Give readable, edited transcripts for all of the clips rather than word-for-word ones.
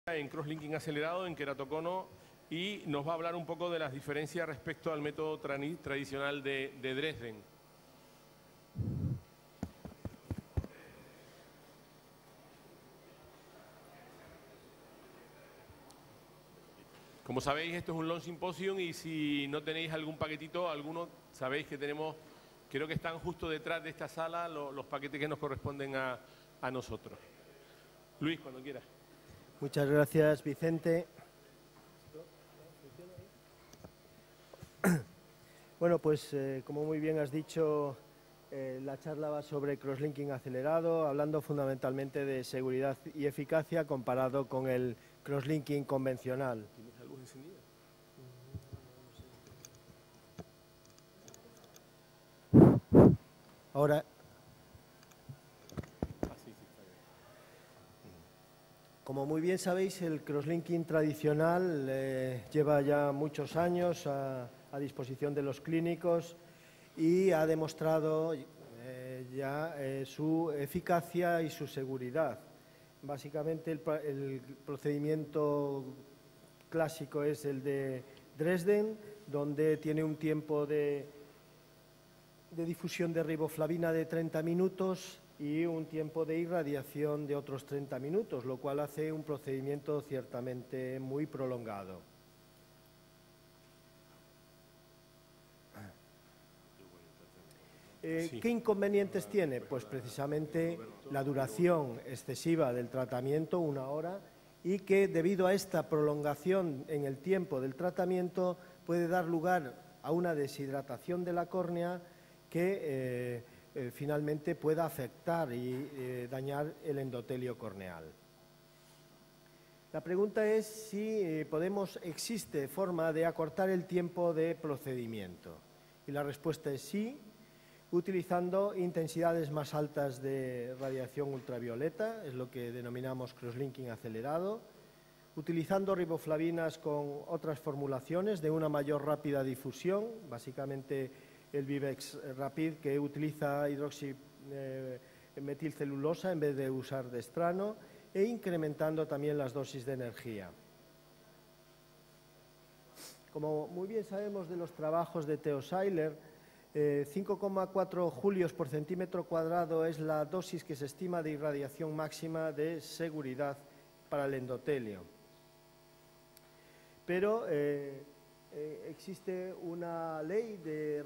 En crosslinking acelerado, en queratocono, y nos va a hablar un poco de las diferencias respecto al método tradicional de Dresden. Como sabéis, esto es un Launch Symposium y si no tenéis algún paquetito, alguno, sabéis que tenemos, creo que están justo detrás de esta sala los paquetes que nos corresponden a nosotros. Luis, cuando quieras. Muchas gracias, Vicente. Bueno, pues como muy bien has dicho, la charla va sobre crosslinking acelerado, hablando fundamentalmente de seguridad y eficacia comparado con el crosslinking convencional. ¿Tienes la luz encendida? Ahora, Sí, está bien. como muy bien sabéis, el crosslinking tradicional lleva ya muchos años a disposición de los clínicos y ha demostrado su eficacia y su seguridad. Básicamente el procedimiento clásico es el de Dresden, donde tiene un tiempo de difusión de riboflavina de 30 minutos y un tiempo de irradiación de otros 30 minutos, lo cual hace un procedimiento ciertamente muy prolongado. ¿Qué inconvenientes tiene? Pues precisamente la duración excesiva del tratamiento, 1 hora, y que debido a esta prolongación en el tiempo del tratamiento puede dar lugar a una deshidratación de la córnea que finalmente pueda afectar y dañar el endotelio corneal. La pregunta es si existe forma de acortar el tiempo de procedimiento. Y la respuesta es sí, utilizando intensidades más altas de radiación ultravioleta, es lo que denominamos crosslinking acelerado, utilizando riboflavinas con otras formulaciones de una mayor rápida difusión, básicamente el Vivex Rapid, que utiliza hidroximetilcelulosa en vez de usar destrano, e incrementando también las dosis de energía. Como muy bien sabemos de los trabajos de Theo Seiler, 5,4 julios por centímetro cuadrado es la dosis que se estima de irradiación máxima de seguridad para el endotelio. Pero existe una ley de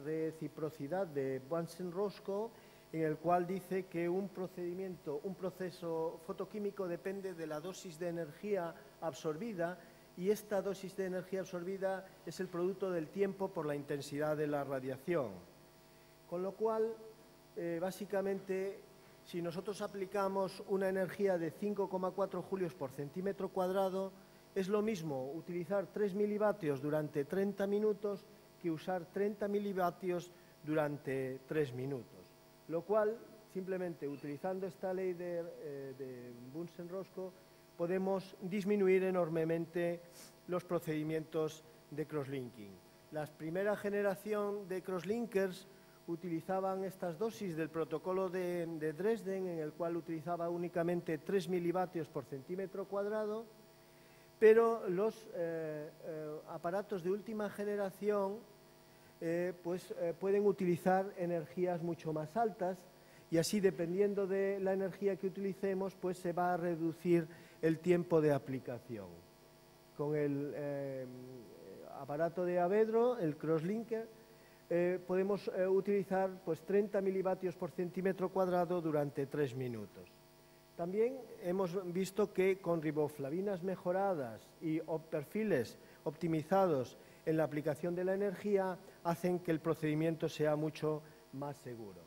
reciprocidad de Bunsen-Roscoe en el cual dice que un proceso fotoquímico depende de la dosis de energía absorbida, y esta dosis de energía absorbida es el producto del tiempo por la intensidad de la radiación. Con lo cual, básicamente, si nosotros aplicamos una energía de 5,4 julios por centímetro cuadrado, es lo mismo utilizar 3 milivatios durante 30 minutos que usar 30 milivatios durante 3 minutos. Lo cual, simplemente utilizando esta ley de Bunsen-Roscoe, podemos disminuir enormemente los procedimientos de crosslinking. La primera generación de crosslinkers utilizaban estas dosis del protocolo de Dresden, en el cual utilizaba únicamente 3 milivatios por centímetro cuadrado, pero los aparatos de última generación pueden utilizar energías mucho más altas, y así, dependiendo de la energía que utilicemos, pues se va a reducir el tiempo de aplicación. Con el aparato de Avedro, el crosslinker, podemos utilizar 30 milivatios por centímetro cuadrado durante 3 minutos. También hemos visto que con riboflavinas mejoradas y perfiles optimizados en la aplicación de la energía hacen que el procedimiento sea mucho más seguro.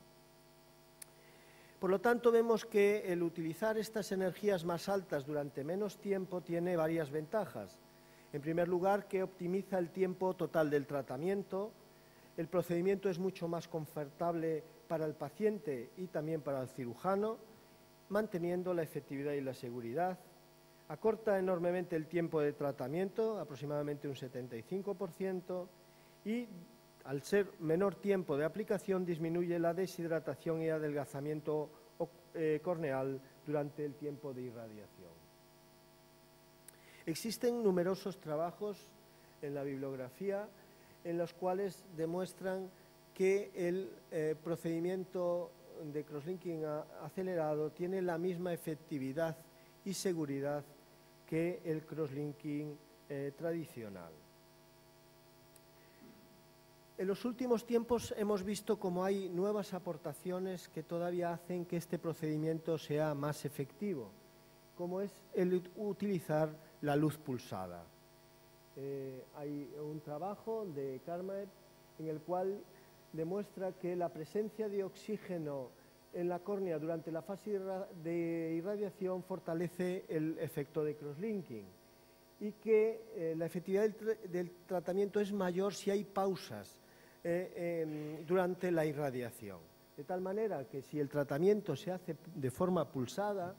Por lo tanto, vemos que el utilizar estas energías más altas durante menos tiempo tiene varias ventajas. En primer lugar, que optimiza el tiempo total del tratamiento. El procedimiento es mucho más confortable para el paciente y también para el cirujano, manteniendo la efectividad y la seguridad. Acorta enormemente el tiempo de tratamiento, aproximadamente un 75%, y al ser menor tiempo de aplicación, disminuye la deshidratación y adelgazamiento corneal durante el tiempo de irradiación. Existen numerosos trabajos en la bibliografía en los cuales demuestran que el procedimiento de crosslinking acelerado tiene la misma efectividad y seguridad que el crosslinking tradicional. En los últimos tiempos hemos visto cómo hay nuevas aportaciones que todavía hacen que este procedimiento sea más efectivo, como es el utilizar la luz pulsada. Hay un trabajo de Carmaet en el cual demuestra que la presencia de oxígeno en la córnea durante la fase de irradiación fortalece el efecto de crosslinking y que la efectividad del tratamiento es mayor si hay pausas durante la irradiación. De tal manera que si el tratamiento se hace de forma pulsada,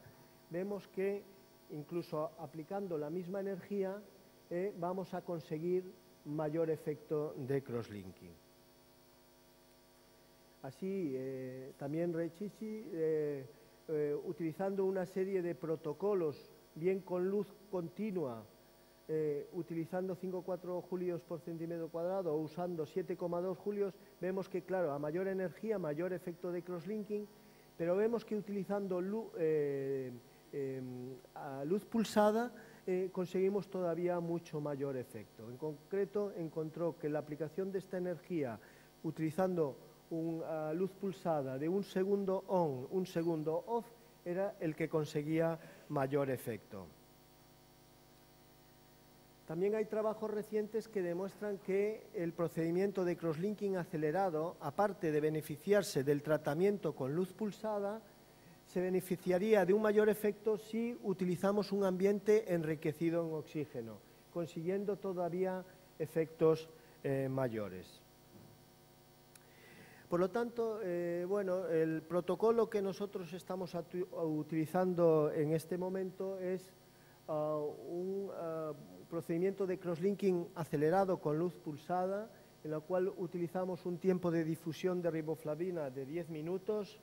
vemos que incluso aplicando la misma energía vamos a conseguir mayor efecto de crosslinking. Así, también Reichichi, utilizando una serie de protocolos, bien con luz continua, utilizando 5,4 julios por centímetro cuadrado o usando 7,2 julios, vemos que, claro, a mayor energía, mayor efecto de crosslinking, pero vemos que utilizando luz pulsada conseguimos todavía mucho mayor efecto. En concreto, encontró que la aplicación de esta energía utilizando una luz pulsada de 1 segundo on, 1 segundo off, era el que conseguía mayor efecto. También hay trabajos recientes que demuestran que el procedimiento de crosslinking acelerado, aparte de beneficiarse del tratamiento con luz pulsada, se beneficiaría de un mayor efecto si utilizamos un ambiente enriquecido en oxígeno, consiguiendo todavía efectos mayores. Por lo tanto, bueno, el protocolo que nosotros estamos utilizando en este momento es un procedimiento de crosslinking acelerado con luz pulsada, en la cual utilizamos un tiempo de difusión de riboflavina de 10 minutos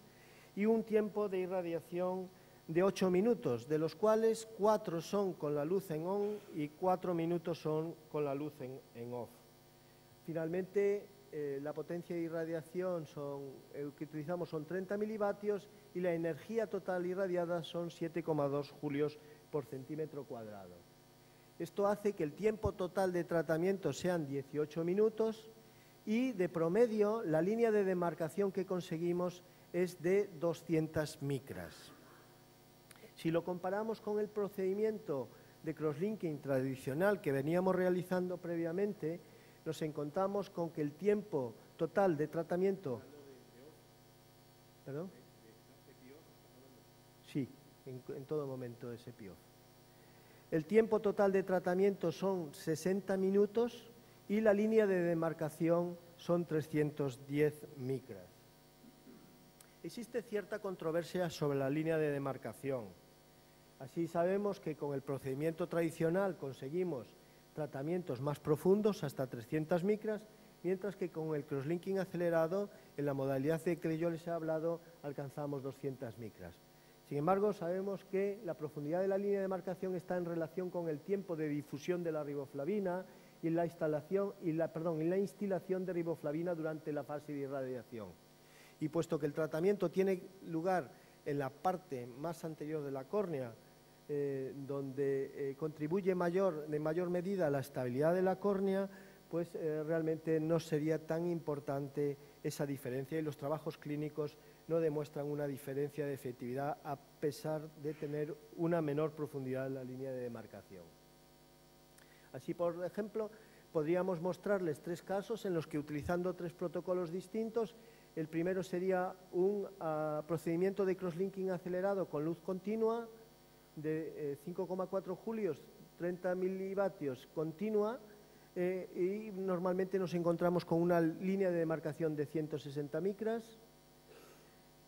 y un tiempo de irradiación de 8 minutos, de los cuales 4 son con la luz en on y 4 minutos son con la luz en off. Finalmente, la potencia de irradiación que utilizamos son 30 milivatios y la energía total irradiada son 7,2 julios por centímetro cuadrado. Esto hace que el tiempo total de tratamiento sean 18 minutos y de promedio la línea de demarcación que conseguimos es de 200 micras. Si lo comparamos con el procedimiento de crosslinking tradicional que veníamos realizando previamente, nos encontramos con que el tiempo total de tratamiento... ¿Perdón? Sí, en todo momento es EPIOF. El tiempo total de tratamiento son 60 minutos y la línea de demarcación son 310 micras. Existe cierta controversia sobre la línea de demarcación. Así sabemos que con el procedimiento tradicional conseguimos tratamientos más profundos, hasta 300 micras, mientras que con el crosslinking acelerado, en la modalidad de que yo les he hablado, alcanzamos 200 micras. Sin embargo, sabemos que la profundidad de la línea de demarcación está en relación con el tiempo de difusión de la riboflavina y la instilación de riboflavina durante la fase de irradiación. Y puesto que el tratamiento tiene lugar en la parte más anterior de la córnea, donde contribuye de mayor medida a la estabilidad de la córnea, pues realmente no sería tan importante esa diferencia y los trabajos clínicos no demuestran una diferencia de efectividad a pesar de tener una menor profundidad en la línea de demarcación. Así, por ejemplo, podríamos mostrarles 3 casos en los que, utilizando 3 protocolos distintos, el primero sería un procedimiento de crosslinking acelerado con luz continua de 5,4 julios, 30 milivatios continua, y normalmente nos encontramos con una línea de demarcación de 160 micras,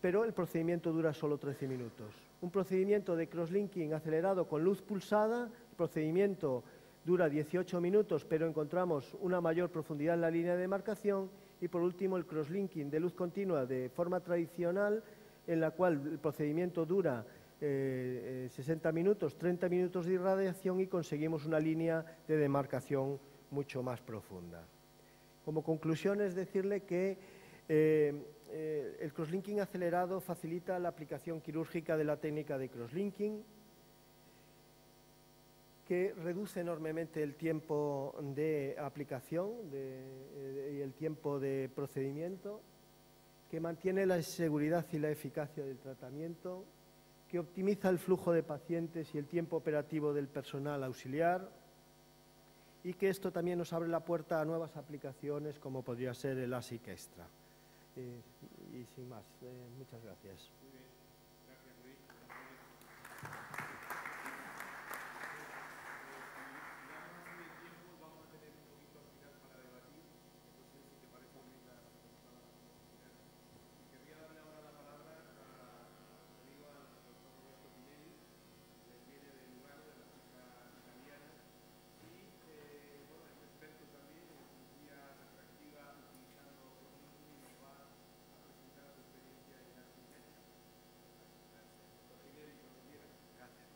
pero el procedimiento dura solo 13 minutos. Un procedimiento de crosslinking acelerado con luz pulsada, el procedimiento dura 18 minutos, pero encontramos una mayor profundidad en la línea de demarcación. Y por último, el crosslinking de luz continua de forma tradicional, en la cual el procedimiento dura 60 minutos, 30 minutos de irradiación y conseguimos una línea de demarcación mucho más profunda. Como conclusión es decirle que el crosslinking acelerado facilita la aplicación quirúrgica de la técnica de crosslinking, que reduce enormemente el tiempo de aplicación y el tiempo de procedimiento, que mantiene la seguridad y la eficacia del tratamiento, que optimiza el flujo de pacientes y el tiempo operativo del personal auxiliar, y que esto también nos abre la puerta a nuevas aplicaciones como podría ser el ASIC Extra. Y sin más, muchas gracias. Muy bien, gracias Luis. Vamos a tener un poquito al final para debatir, entonces si te parece Luis, querría darle ahora la palabra a amigo al doctor Roberto Pinelli, que viene de Lugano, de la chica italiana, y bueno, es experto también en cirugía refractiva utilizando crosslinking y nos va a presentar su experiencia en la clínica. Gracias, doctor Pinelli, cuando quiera. Gracias.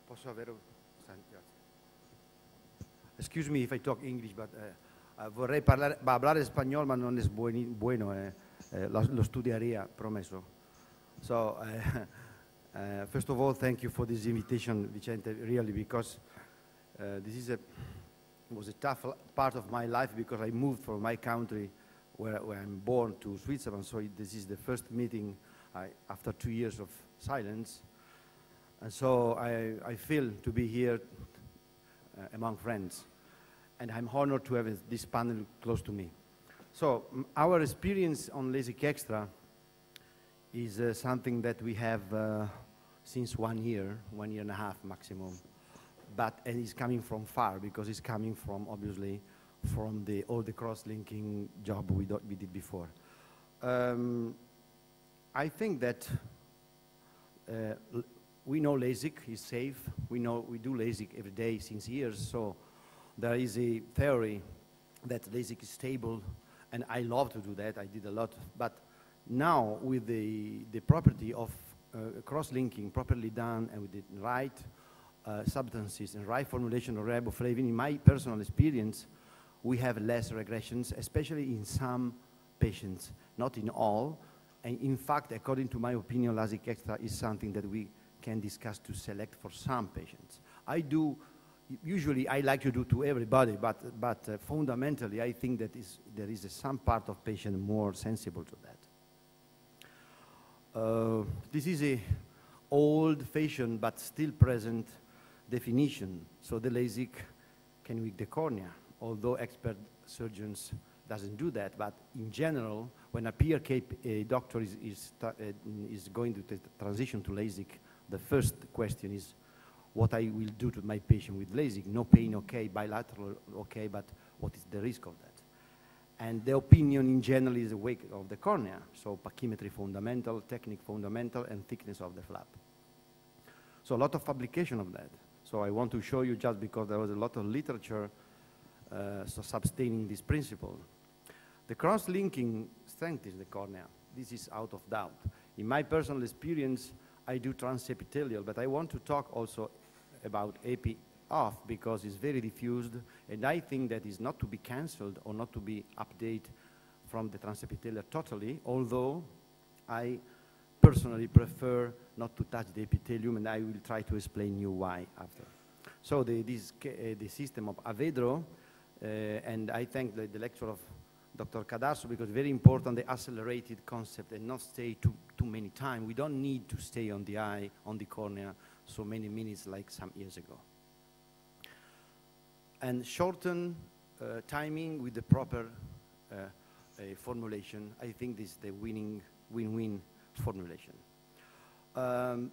Posso avere... Excuse me if I talk English, but vorrei parlare spagnolo, ma non è bueno, lo studierei, promesso. So, first of all, thank you for this invitation, Vicente, really, because this was a tough part of my life, because I moved from my country, where I'm born, to Switzerland, so this is the first meeting after 2 years of silence. And so I feel to be here among friends. And I'm honored to have this panel close to me. So our experience on LASIK Extra is something that we have since 1 year, 1.5 years maximum. And it's coming from far, because it's coming from, obviously, from all the cross-linking job we did before. I think that we know LASIK is safe. We know we do LASIK every day since years, so there is a theory that LASIK is stable, and I love to do that. I did a lot. But now, with the property of cross-linking properly done and with the right substances and right formulation of riboflavin, in my personal experience, we have less regressions, especially in some patients, not in all. And in fact, according to my opinion, LASIK Extra is something that we can discuss to select for some patients. Usually I like to do to everybody, but fundamentally I think that there is some part of patient more sensible to that. This is a old-fashioned but still present definition. So the LASIK can weak the cornea, although expert surgeons doesn't do that. But in general, when a PRK doctor is going to transition to LASIK, the first question is what I will do to my patient with LASIK. No pain, okay, bilateral, okay, but what is the risk of that? And the opinion in general is the weight of the cornea, so pachymetry fundamental, technique fundamental, and thickness of the flap. So a lot of publication of that. So I want to show you, just because there was a lot of literature sustaining this principle. The cross-linking strengthens the cornea. This is out of doubt. In my personal experience, I do transepithelial, but I want to talk also about epi-off, because it's very diffused, and I think that is not to be cancelled or not to be updated from the transepithelial totally, although I personally prefer not to touch the epithelium, and I will try to explain you why after. So the system of Avedro, and I thank the lecture of Dr. Cadarso, because very important, the accelerated concept, and not stay too many times. We don't need to stay on the eye, on the cornea, so many minutes like some years ago. And shorten timing with the proper formulation. I think this is the win-win formulation.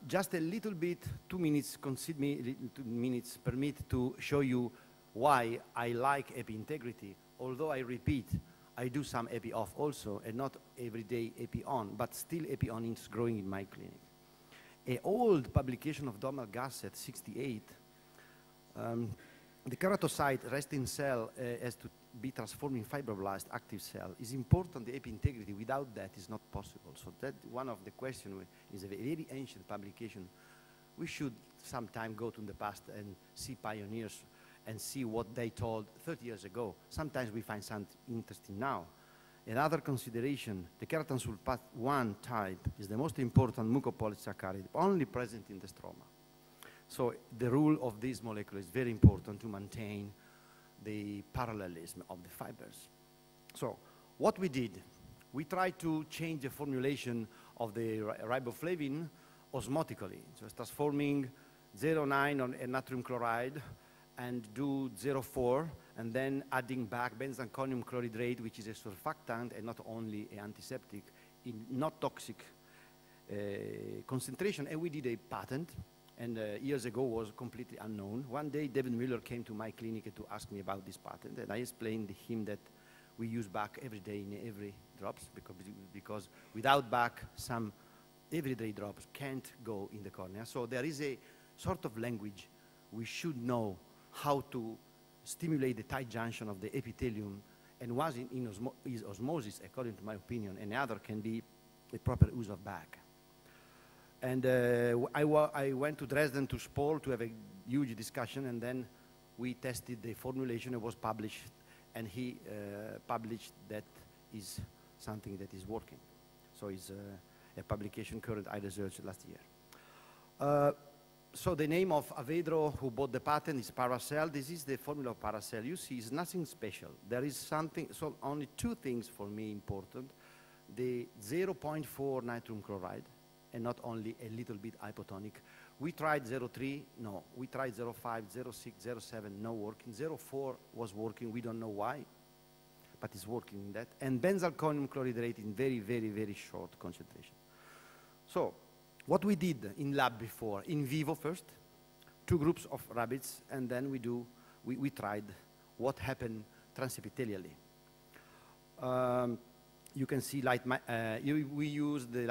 Just a little bit, 2 minutes, concede me 2 minutes, permit to show you why I like epi-integrity, although I repeat, I do some epi-off also, and not every day epi-on, but still epi-on is growing in my clinic. An old publication of Donald Gasset, 68, the keratocyte resting cell has be transformed in fibroblast active cell. It's important, the AP integrity. Without that, it's not possible. So that one of the questions is a very ancient publication. We should sometime go to the past and see pioneers and see what they told 30 years ago. Sometimes we find something interesting now. Another consideration, the keratin sulfate 1 type is the most important mucopolysaccharide, only present in the stroma. So the role of this molecule is very important to maintain the parallelism of the fibers. So what we did, we tried to change the formulation of the riboflavin osmotically. So it's transforming 0,9 on a natrium chloride and do 0,4, and then adding back benzalkonium chlorhydrate, which is a surfactant and not only an antiseptic, in not toxic concentration. And we did a patent, and years ago was completely unknown. One day, David Mueller came to my clinic to ask me about this patent, and I explained to him that we use BAC every day in every drops, because without BAC, some everyday drops can't go in the cornea. So there is a sort of language. We should know how to stimulate the tight junction of the epithelium, and was in osmosis, according to my opinion, and the other can be a proper use of BAC. And I went to Dresden to Spohl to have a huge discussion, and then we tested the formulation. It was published, and he published that is something that is working. So it's a publication current I researched last year. So the name of Avedro, who bought the patent, is Paracel. This is the formula of Paracel. You see, it's nothing special. There is something, so only two things for me important. The 0.4 natrium chloride, and not only a little bit hypotonic. We tried 0.3, no. We tried 0.5, 0.6, 0.7, no working. 0.4 was working, we don't know why, but it's working in that. And benzalkonium chlorhydrate in very, very, very short concentration. So, what we did in lab before, in vivo first, 2 groups of rabbits, and then we tried what happened transepithelially. You can see we use the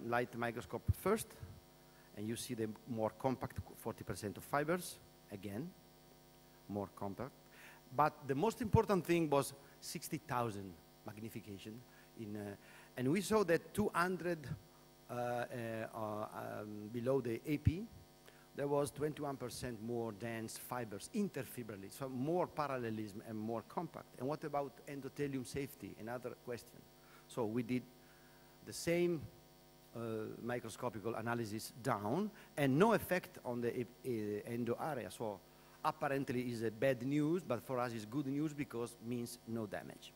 light microscope first, and you see the more compact 40% of fibers, again, more compact. But the most important thing was 60,000 magnification, and we saw that 200 below the AP, there was 21% more dense fibers interfibrally, so more parallelism and more compact. And what about endothelium safety? Another question. So we did the same microscopical analysis down, and no effect on the endo area. So apparently is a bad news, but for us it's good news because it means no damage.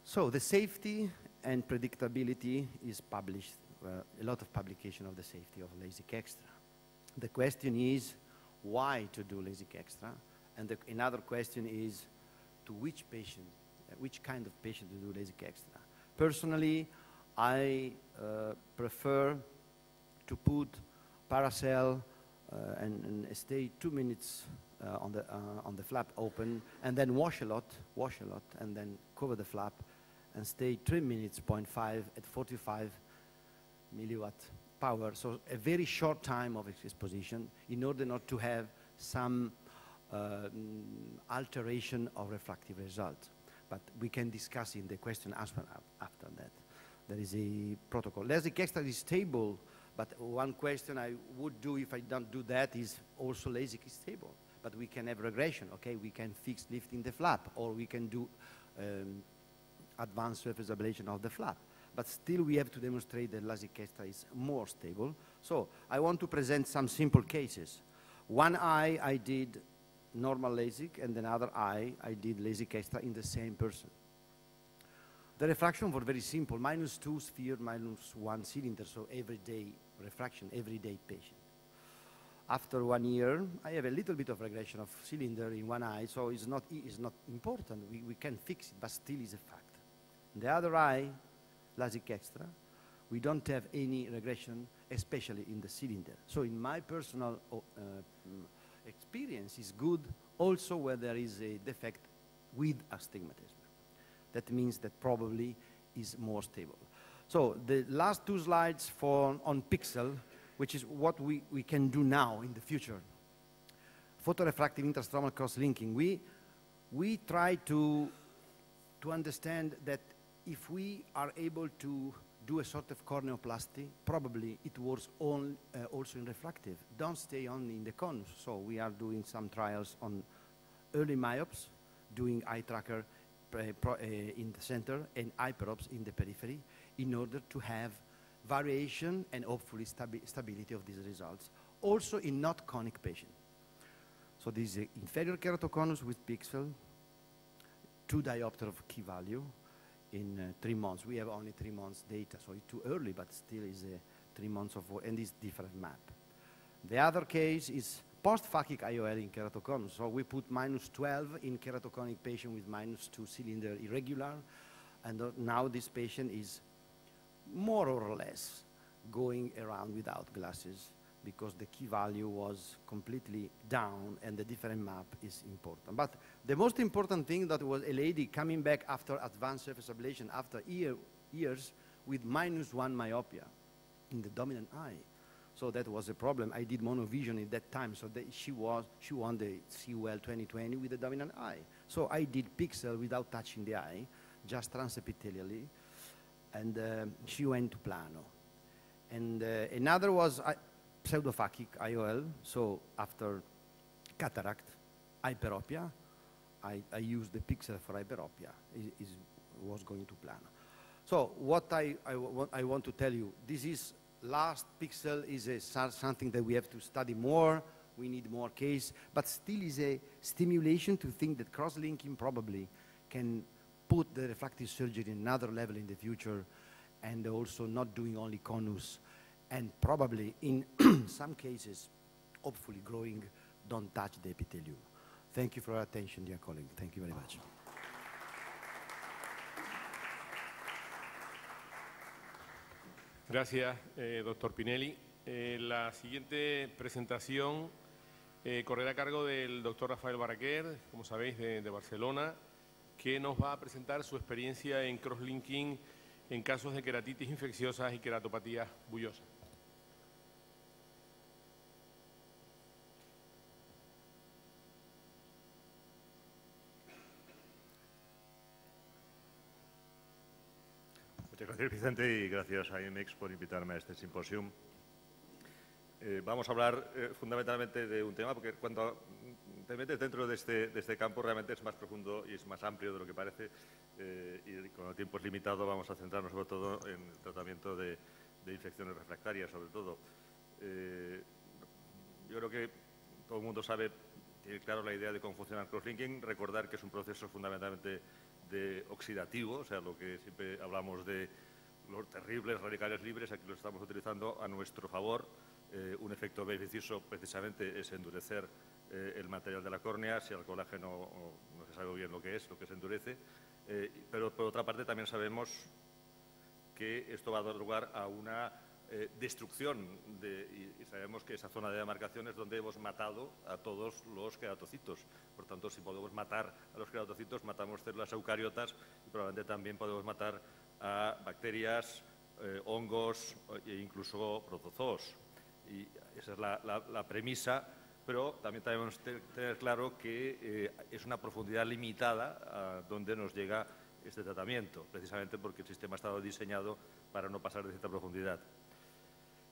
So the safety and predictability is published, a lot of publication of the safety of LASIK Extra. The question is why to do LASIK Extra, and another question is to which patient, which kind of patient to do LASIK Extra. Personally, I prefer to put Paracel and stay 2 minutes on the flap open, and then wash a lot, and then cover the flap, and stay 3 minutes, 0.5 at 45 milliwatt power. So a very short time of exposition in order not to have some alteration of refractive result. But we can discuss in the question answer after that. There is a protocol. LASIK Extra is stable, but one question I would do if I don't do that is also LASIK is stable. But we can have regression, okay? We can fix lifting the flap, or we can do advanced surface ablation of the flap. But still we have to demonstrate that LASIK Extra is more stable. So I want to present some simple cases. One eye I did normal LASIK, and another eye I did LASIK Extra in the same person. The refraction was very simple, -2 sphere, -1 cylinder, so everyday refraction, everyday patient. After 1 year, I have a little bit of regression of cylinder in one eye, so it's not important. We can fix it, but still is a fact. In the other eye, LASIK Extra, we don't have any regression, especially in the cylinder. So in my personal experience, is good also where there is a defect with astigmatism. That means that probably is more stable. So the last 2 slides on Pixel, which is what we can do now in the future. Photorefractive intrastromal cross-linking. We we try to understand that if we are able to do a sort of corneoplasty, probably it works also in refractive. Don't stay only in the conus. So we are doing some trials on early myopes, doing eye tracker in the center and hyperops in the periphery in order to have variation and hopefully stability of these results. Also in not conic patients. So this is an inferior keratoconus with pixel, 2 diopter of key value in 3 months. We have only 3 months data, so it's too early, but still is 3 months of work, and this different map. The other case is post-phakic IOL in keratoconus. So we put -12 in keratoconic patient with -2 cylinder irregular, and now this patient is more or less going around without glasses because the key value was completely down and the different map is important. But the most important thing that was a lady coming back after advanced surface ablation after years with -1 myopia in the dominant eye. So that was a problem. I did monovision at that time, so she won the CUL 2020 with the dominant eye. So I did pixel without touching the eye, just transepithelially, and she went to plano. And another was pseudophakic IOL, so after cataract, hyperopia, I used the pixel for hyperopia, was going to plano. So what I want to tell you, this is last pixel is something that we have to study more, we need more case, but still is a stimulation to think that cross-linking probably can put the refractive surgery in another level in the future, and also not doing only conus, and probably in some cases, hopefully growing, don't touch the epithelium. Thank you for your attention, dear colleague. Thank you very much. Gracias, doctor Pinelli. La siguiente presentación correrá a cargo del doctor Rafael Baraquer, como sabéis, de Barcelona, que nos va a presentar su experiencia en crosslinking en casos de queratitis infecciosas y queratopatías bullosas. Muchas gracias, Vicente, y gracias a IMEX por invitarme a este simposium. Vamos a hablar fundamentalmente de un tema, porque cuando te metes dentro de este campo realmente es más profundo y es más amplio de lo que parece, y con el tiempo es limitado vamos a centrarnos sobre todo en el tratamiento de infecciones refractarias, sobre todo. Yo creo que todo el mundo tiene claro la idea de cómo funciona el crosslinking, recordar que es un proceso fundamentalmente oxidativo, o sea, lo que siempre hablamos de los terribles radicales libres, aquí lo estamos utilizando a nuestro favor. Un efecto beneficioso precisamente es endurecer el material de la córnea, si el colágeno no se sabe bien lo que se endurece, pero por otra parte también sabemos que esto va a dar lugar a una destrucción y sabemos que esa zona de demarcación es donde hemos matado a todos los queratocitos. Por tanto, si podemos matar a los queratocitos, matamos células eucariotas y probablemente también podemos matar a bacterias, hongos e incluso protozoos. Y esa es la premisa, pero también tenemos que tener claro que es una profundidad limitada a donde nos llega este tratamiento, precisamente porque el sistema ha estado diseñado para no pasar de cierta profundidad.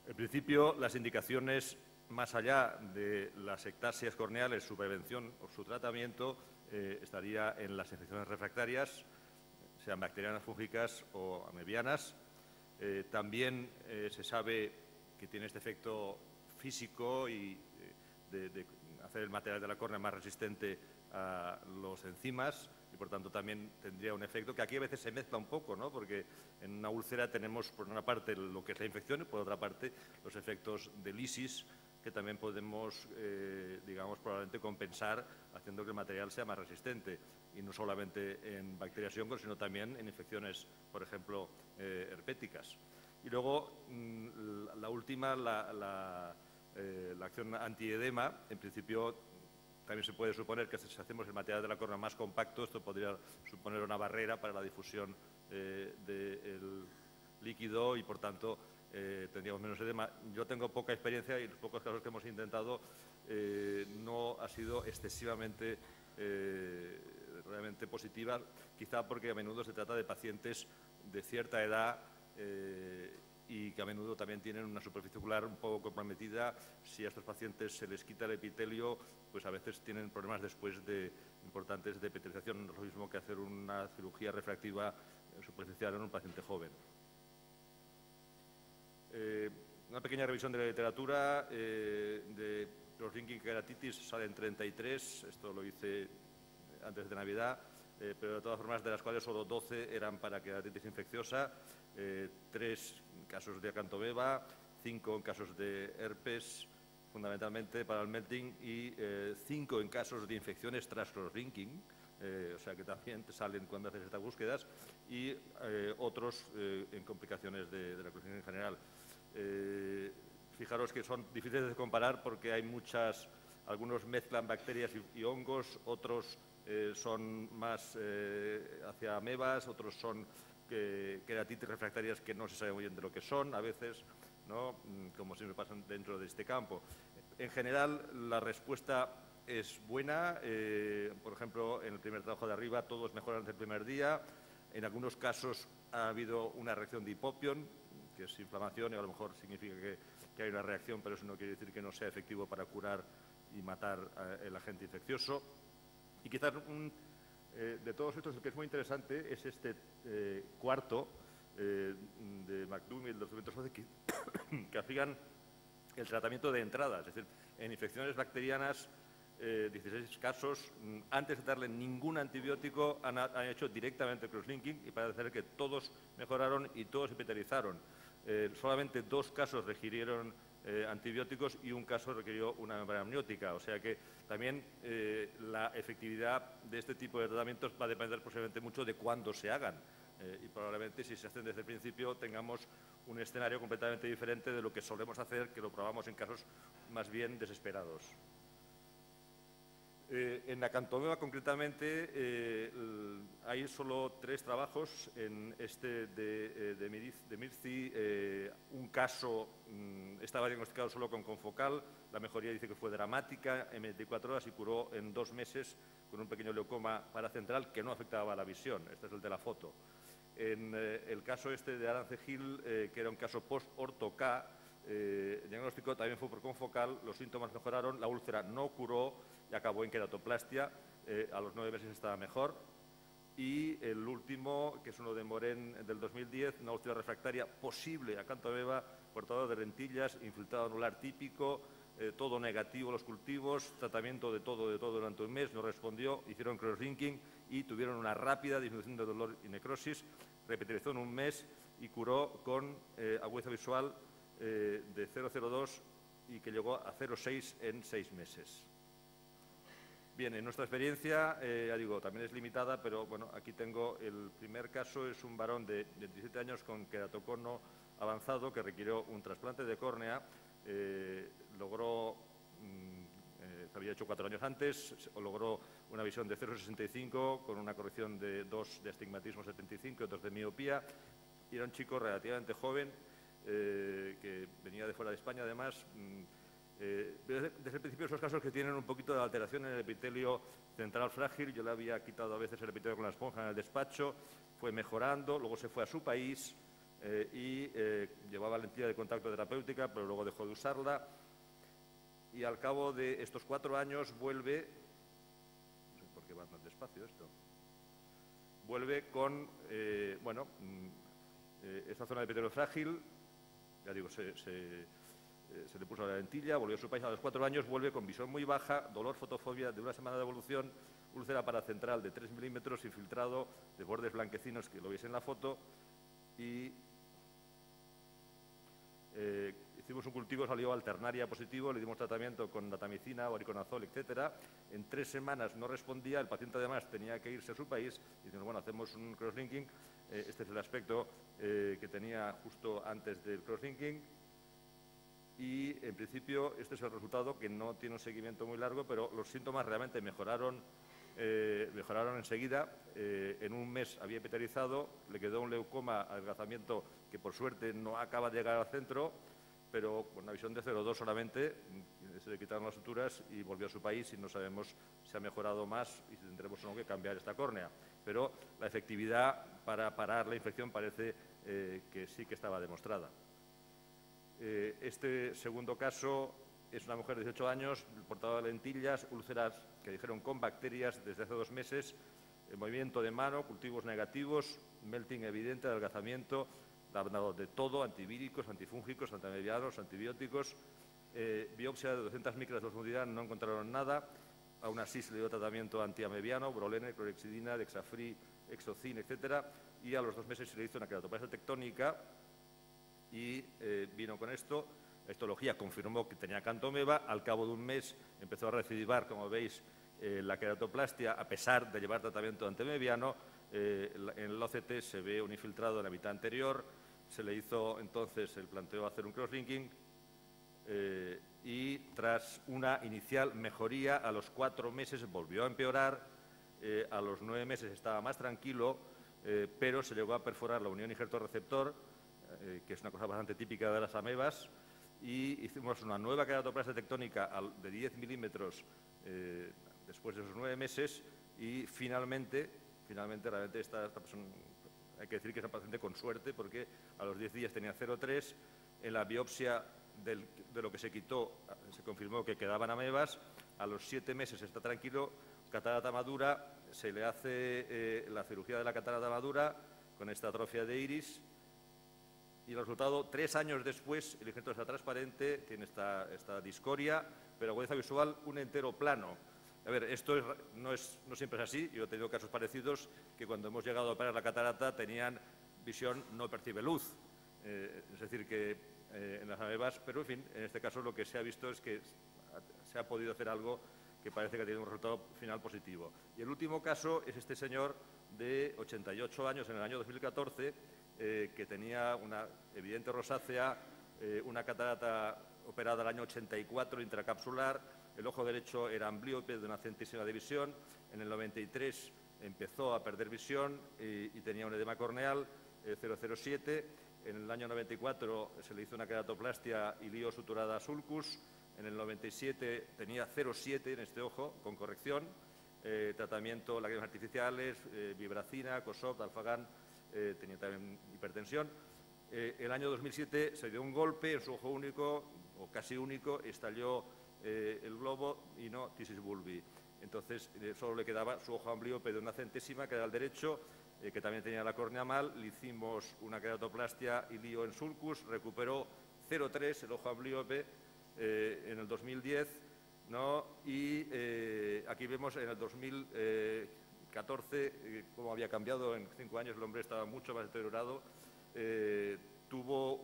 En principio, las indicaciones más allá de las ectasias corneales, su prevención o su tratamiento, estaría en las infecciones refractarias, sean bacterianas, fúngicas o amebianas. También se sabe que tiene este efecto físico y de hacer el material de la córnea más resistente a los enzimas, y por tanto también tendría un efecto que aquí a veces se mezcla un poco, ¿no? Porque en una úlcera tenemos por una parte lo que es la infección y por otra parte los efectos de lisis que también podemos, digamos, probablemente compensar haciendo que el material sea más resistente, y no solamente en bacterias y hongos, sino también en infecciones, por ejemplo, herpéticas. Y luego, la última, la acción antiedema, en principio también se puede suponer que si hacemos el material de la córnea más compacto, esto podría suponer una barrera para la difusión del líquido y, por tanto, tendríamos menos edema. Yo tengo poca experiencia y los pocos casos que hemos intentado no ha sido excesivamente realmente positiva, quizá porque a menudo se trata de pacientes de cierta edad y que a menudo también tienen una superficie ocular un poco comprometida. Si a estos pacientes se les quita el epitelio, pues a veces tienen problemas después importantes de epitelización, no es lo mismo que hacer una cirugía refractiva superficial en un paciente joven. Una pequeña revisión de la literatura de cross-linking queratitis, salen 33, esto lo hice antes de Navidad, pero de todas formas de las cuales solo 12 eran para queratitis infecciosa, 3 casos de acanthobeba, 5 en casos de herpes, fundamentalmente para el melting, y 5 en casos de infecciones tras cross-linking, o sea que también te salen cuando haces estas búsquedas, y otros en complicaciones de la cross-linking en general. Fijaros que son difíciles de comparar porque hay algunos mezclan bacterias y hongos, otros son más hacia amebas, otros son queratitis refractarias que no se sabe muy bien de lo que son a veces, ¿no? Como siempre pasan dentro de este campo. En general, la respuesta es buena. Por ejemplo, en el primer trabajo de arriba, todos mejoran desde el primer día. En algunos casos ha habido una reacción de hipopion, que es inflamación, y a lo mejor significa que hay una reacción, pero eso no quiere decir que no sea efectivo para curar y matar el agente infeccioso. Y quizás de todos estos, el que es muy interesante es este cuarto de McDougall, 212, que afilian el tratamiento de entrada, es decir, en infecciones bacterianas, 16 casos, antes de darle ningún antibiótico, han hecho directamente cross-linking y parece ser que todos mejoraron y todos epitelizaron. Solamente 2 casos requirieron antibióticos y un caso requirió una membrana amniótica. O sea que también la efectividad de este tipo de tratamientos va a depender posiblemente mucho de cuándo se hagan. Y probablemente si se hacen desde el principio tengamos un escenario completamente diferente de lo que solemos hacer, que lo probamos en casos más bien desesperados. En acanthobeba, concretamente, hay solo 3 trabajos. En este de Mirzi, un caso estaba diagnosticado solo con confocal. La mejoría dice que fue dramática en 24 horas y curó en 2 meses con un pequeño leucoma paracentral que no afectaba a la visión. Este es el de la foto. En el caso este de Arance Gil, que era un caso post-orto-K, el diagnóstico también fue por confocal, los síntomas mejoraron, la úlcera no curó y acabó en queratoplastia, a los 9 meses estaba mejor. Y el último, que es uno de Morén del 2010, una úlcera refractaria posible acanthobeba, portador de lentillas, infiltrado anular típico, todo negativo los cultivos, tratamiento de todo durante un mes, no respondió, hicieron cross-linking y tuvieron una rápida disminución de dolor y necrosis, repetilización en un mes y curó con agudeza visual de 0,02 y que llegó a 0,6 en 6 meses. Bien, en nuestra experiencia, ya digo, también es limitada, pero bueno, aquí tengo el primer caso, es un varón de 17 años con queratocono avanzado que requirió un trasplante de córnea, logró, se había hecho 4 años antes, logró una visión de 0,65 con una corrección de 2 de astigmatismo 75 y 2 de miopía, y era un chico relativamente joven que venía de fuera de España además. Desde el principio esos casos que tienen un poquito de alteración en el epitelio central frágil, yo le había quitado a veces el epitelio con la esponja en el despacho, fue mejorando, luego se fue a su país y llevaba lentilla de contacto terapéutica, pero luego dejó de usarla y al cabo de estos 4 años vuelve, no sé por qué va tan despacio esto, vuelve con, esta zona de epitelio frágil, ya digo, se le puso la lentilla, volvió a su país a los 4 años, vuelve con visión muy baja, dolor, fotofobia de 1 semana de evolución, úlcera paracentral de 3 milímetros, infiltrado de bordes blanquecinos, que lo veis en la foto, y hicimos un cultivo, salió alternaria positivo, le dimos tratamiento con datamicina, oriconazol, etcétera. En 3 semanas no respondía, el paciente además tenía que irse a su país, y dijimos, bueno, hacemos un cross-linking, este es el aspecto que tenía justo antes del cross-linking, y en principio este es el resultado, que no tiene un seguimiento muy largo, pero los síntomas realmente mejoraron enseguida. En un mes había epitelizado, le quedó un leucoma, adelgazamiento que por suerte no acaba de llegar al centro, pero con una visión de 0,2 solamente, se le quitaron las suturas y volvió a su país y no sabemos si ha mejorado más y si tendremos o no que cambiar esta córnea. Pero la efectividad para parar la infección parece que sí que estaba demostrada. Este segundo caso es una mujer de 18 años, portadora de lentillas, úlceras que dijeron con bacterias desde hace 2 meses, movimiento de mano, cultivos negativos, melting evidente, adelgazamiento, ha dado de todo, antivíricos, antifúngicos, antimedianos, antibióticos, biopsia de 200 micras de profundidad, no encontraron nada, aún así se le dio tratamiento antiamebiano, brolene, clorexidina, dexafri, exocin, etcétera, y a los 2 meses se le hizo una queratoplastia tectónica y vino con esto. La histología confirmó que tenía cantomeba. Al cabo de un mes empezó a recidivar, como veis, la queratoplastia, a pesar de llevar tratamiento antiamebiano. En el OCT se ve un infiltrado en la mitad anterior. Se le hizo entonces el planteo de hacer un crosslinking y tras una inicial mejoría, a los 4 meses volvió a empeorar. A los 9 meses estaba más tranquilo, pero se llegó a perforar la unión injerto-receptor, que es una cosa bastante típica de las amebas, y hicimos una nueva queratoplastia tectónica de 10 milímetros después de esos 9 meses y finalmente realmente esta persona, hay que decir que es una paciente con suerte porque a los 10 días tenía 0,3, en la biopsia de lo que se quitó se confirmó que quedaban amebas, a los 7 meses está tranquilo, catarata madura, se le hace la cirugía de la catarata madura con esta atrofia de iris. Y el resultado, 3 años después, el injerto está transparente, tiene esta discoria, pero agudeza visual, un entero plano. A ver, esto no siempre es así. Yo he tenido casos parecidos que cuando hemos llegado a operar la catarata tenían visión, no percibe luz. Es decir, que en las amebas, pero en fin, en este caso lo que se ha visto es que se ha podido hacer algo que parece que ha tenido un resultado final positivo. Y el último caso es este señor de 88 años en el año 2014, que tenía una evidente rosácea, una catarata operada el año 84 intracapsular, el ojo derecho era amblíope de una centésima de visión, en el 93 empezó a perder visión y tenía un edema corneal 0,07, en el año 94 se le hizo una queratoplastia ilío suturada sulcus, en el 97 tenía 0,7 en este ojo con corrección, tratamiento lágrimas artificiales, vibracina, COSOP, Alfagan, tenía también hipertensión. El año 2007 se dio un golpe en su ojo único, o casi único, estalló el globo y no tisis bulbi. Entonces, solo le quedaba su ojo amblíope de una centésima, que era el derecho, que también tenía la córnea mal. Le hicimos una queratoplastia ilío en sulcus, recuperó 0,3 el ojo amblíope en el 2010, ¿no? Y aquí vemos en el 2014 cómo había cambiado. En 5 años el hombre estaba mucho más deteriorado. Tuvo,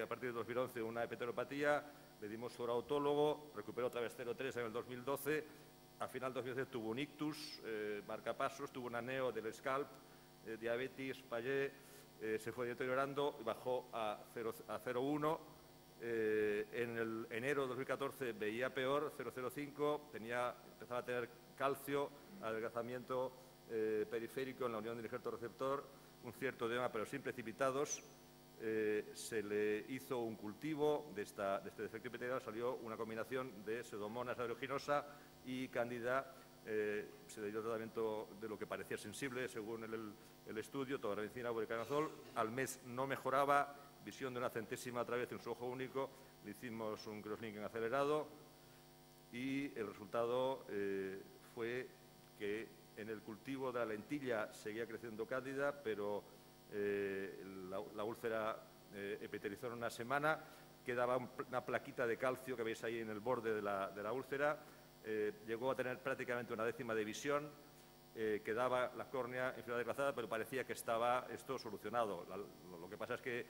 a partir de 2011, una hepateropatía, le dimos su autólogo, recuperó otra vez 0,3 en el 2012, a final de 2012 tuvo un ictus, marcapasos, tuvo un aneo del scalp, diabetes, Payet, se fue deteriorando y bajó a 0,1. En el enero de 2014 veía peor, 0,05, empezaba a tener calcio, adelgazamiento periférico en la unión del injerto receptor, un cierto edema, pero sin precipitados. Se le hizo un cultivo de este defecto epitelial, salió una combinación de Pseudomonas aeruginosa y Cándida. Se le dio tratamiento de lo que parecía sensible, según el estudio, tobramicina, voriconazol. Al mes no mejoraba, visión de una centésima otra vez en su ojo único. Le hicimos un crosslinking acelerado y el resultado fue que en el cultivo de la lentilla seguía creciendo Cándida, pero la úlcera epitelizó en una semana, quedaba una plaquita de calcio que veis ahí en el borde de la úlcera, llegó a tener prácticamente una décima de visión, quedaba la córnea inferior desplazada, pero parecía que estaba esto solucionado. Lo que pasa es que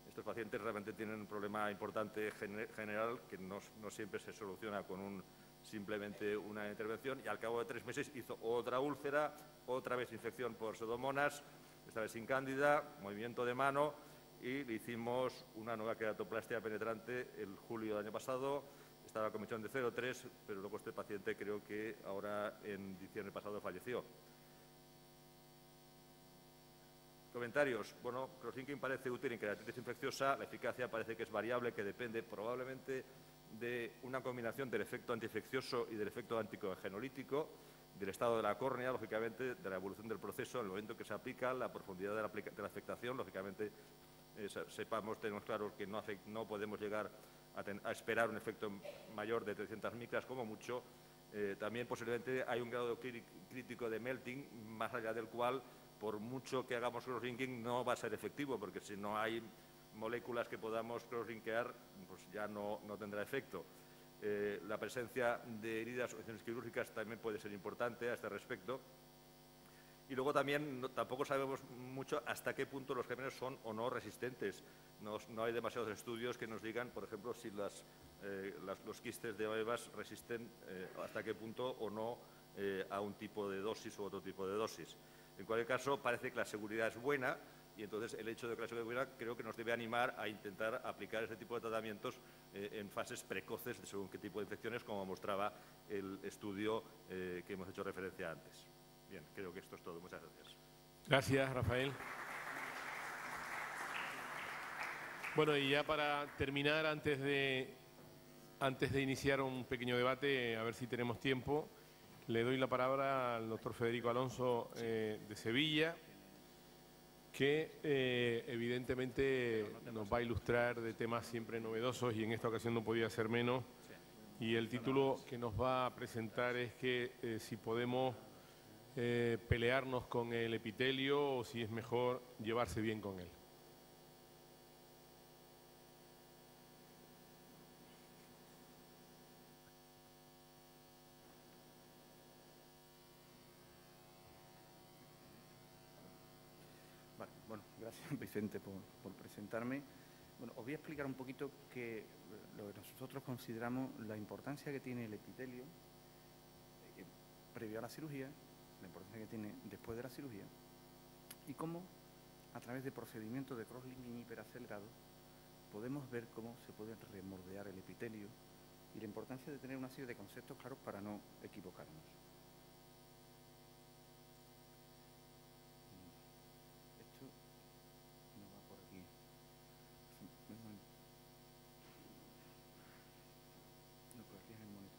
estos pacientes realmente tienen un problema importante general que no siempre se soluciona con simplemente una intervención, y al cabo de 3 meses hizo otra úlcera, otra vez infección por Pseudomonas, esta vez sin Cándida, movimiento de mano, y le hicimos una nueva queratoplastia penetrante el julio del año pasado. Estaba con visión de 0,3, pero luego este paciente creo que ahora en diciembre pasado falleció. Comentarios. Bueno, crosslinking parece útil en queratitis infecciosa, la eficacia parece que es variable, que depende probablemente de una combinación del efecto antiinfeccioso y del efecto anticoagenolítico, del estado de la córnea, lógicamente, de la evolución del proceso, en el momento que se aplica, la profundidad de la afectación, lógicamente, tenemos claro que no podemos llegar a esperar un efecto mayor de 300 micras como mucho. También posiblemente hay un grado crítico de melting, más allá del cual, por mucho que hagamos crosslinking, no va a ser efectivo, porque si no hay moléculas que podamos crosslinkear, pues ya no tendrá efecto. La presencia de heridas o lesiones quirúrgicas también puede ser importante a este respecto. Y luego también tampoco sabemos mucho hasta qué punto los gérmenes son o no resistentes. No hay demasiados estudios que nos digan, por ejemplo, si los quistes de amebas resisten hasta qué punto o no a un tipo de dosis u otro tipo de dosis. En cualquier caso, parece que la seguridad es buena y entonces el hecho de que la seguridad es buena creo que nos debe animar a intentar aplicar ese tipo de tratamientos en fases precoces de según qué tipo de infecciones, como mostraba el estudio que hemos hecho referencia antes. Bien, creo que esto es todo. Muchas gracias. Gracias, Rafael. Bueno, y ya para terminar, antes de iniciar un pequeño debate, a ver si tenemos tiempo, le doy la palabra al doctor Federico Alonso de Sevilla, que evidentemente nos va a ilustrar de temas siempre novedosos y en esta ocasión no podía ser menos. Y el título que nos va a presentar es que si podemos pelearnos con el epitelio o si es mejor llevarse bien con él. Vale, bueno, gracias Vicente por presentarme. Bueno, os voy a explicar un poquito lo que nosotros consideramos la importancia que tiene el epitelio previo a la cirugía, la importancia que tiene después de la cirugía y cómo a través de procedimientos de crosslinking hiperacelerado podemos ver cómo se puede remoldear el epitelio y la importancia de tener una serie de conceptos claros para no equivocarnos. Esto no va por aquí. No, por aquí es el monitor.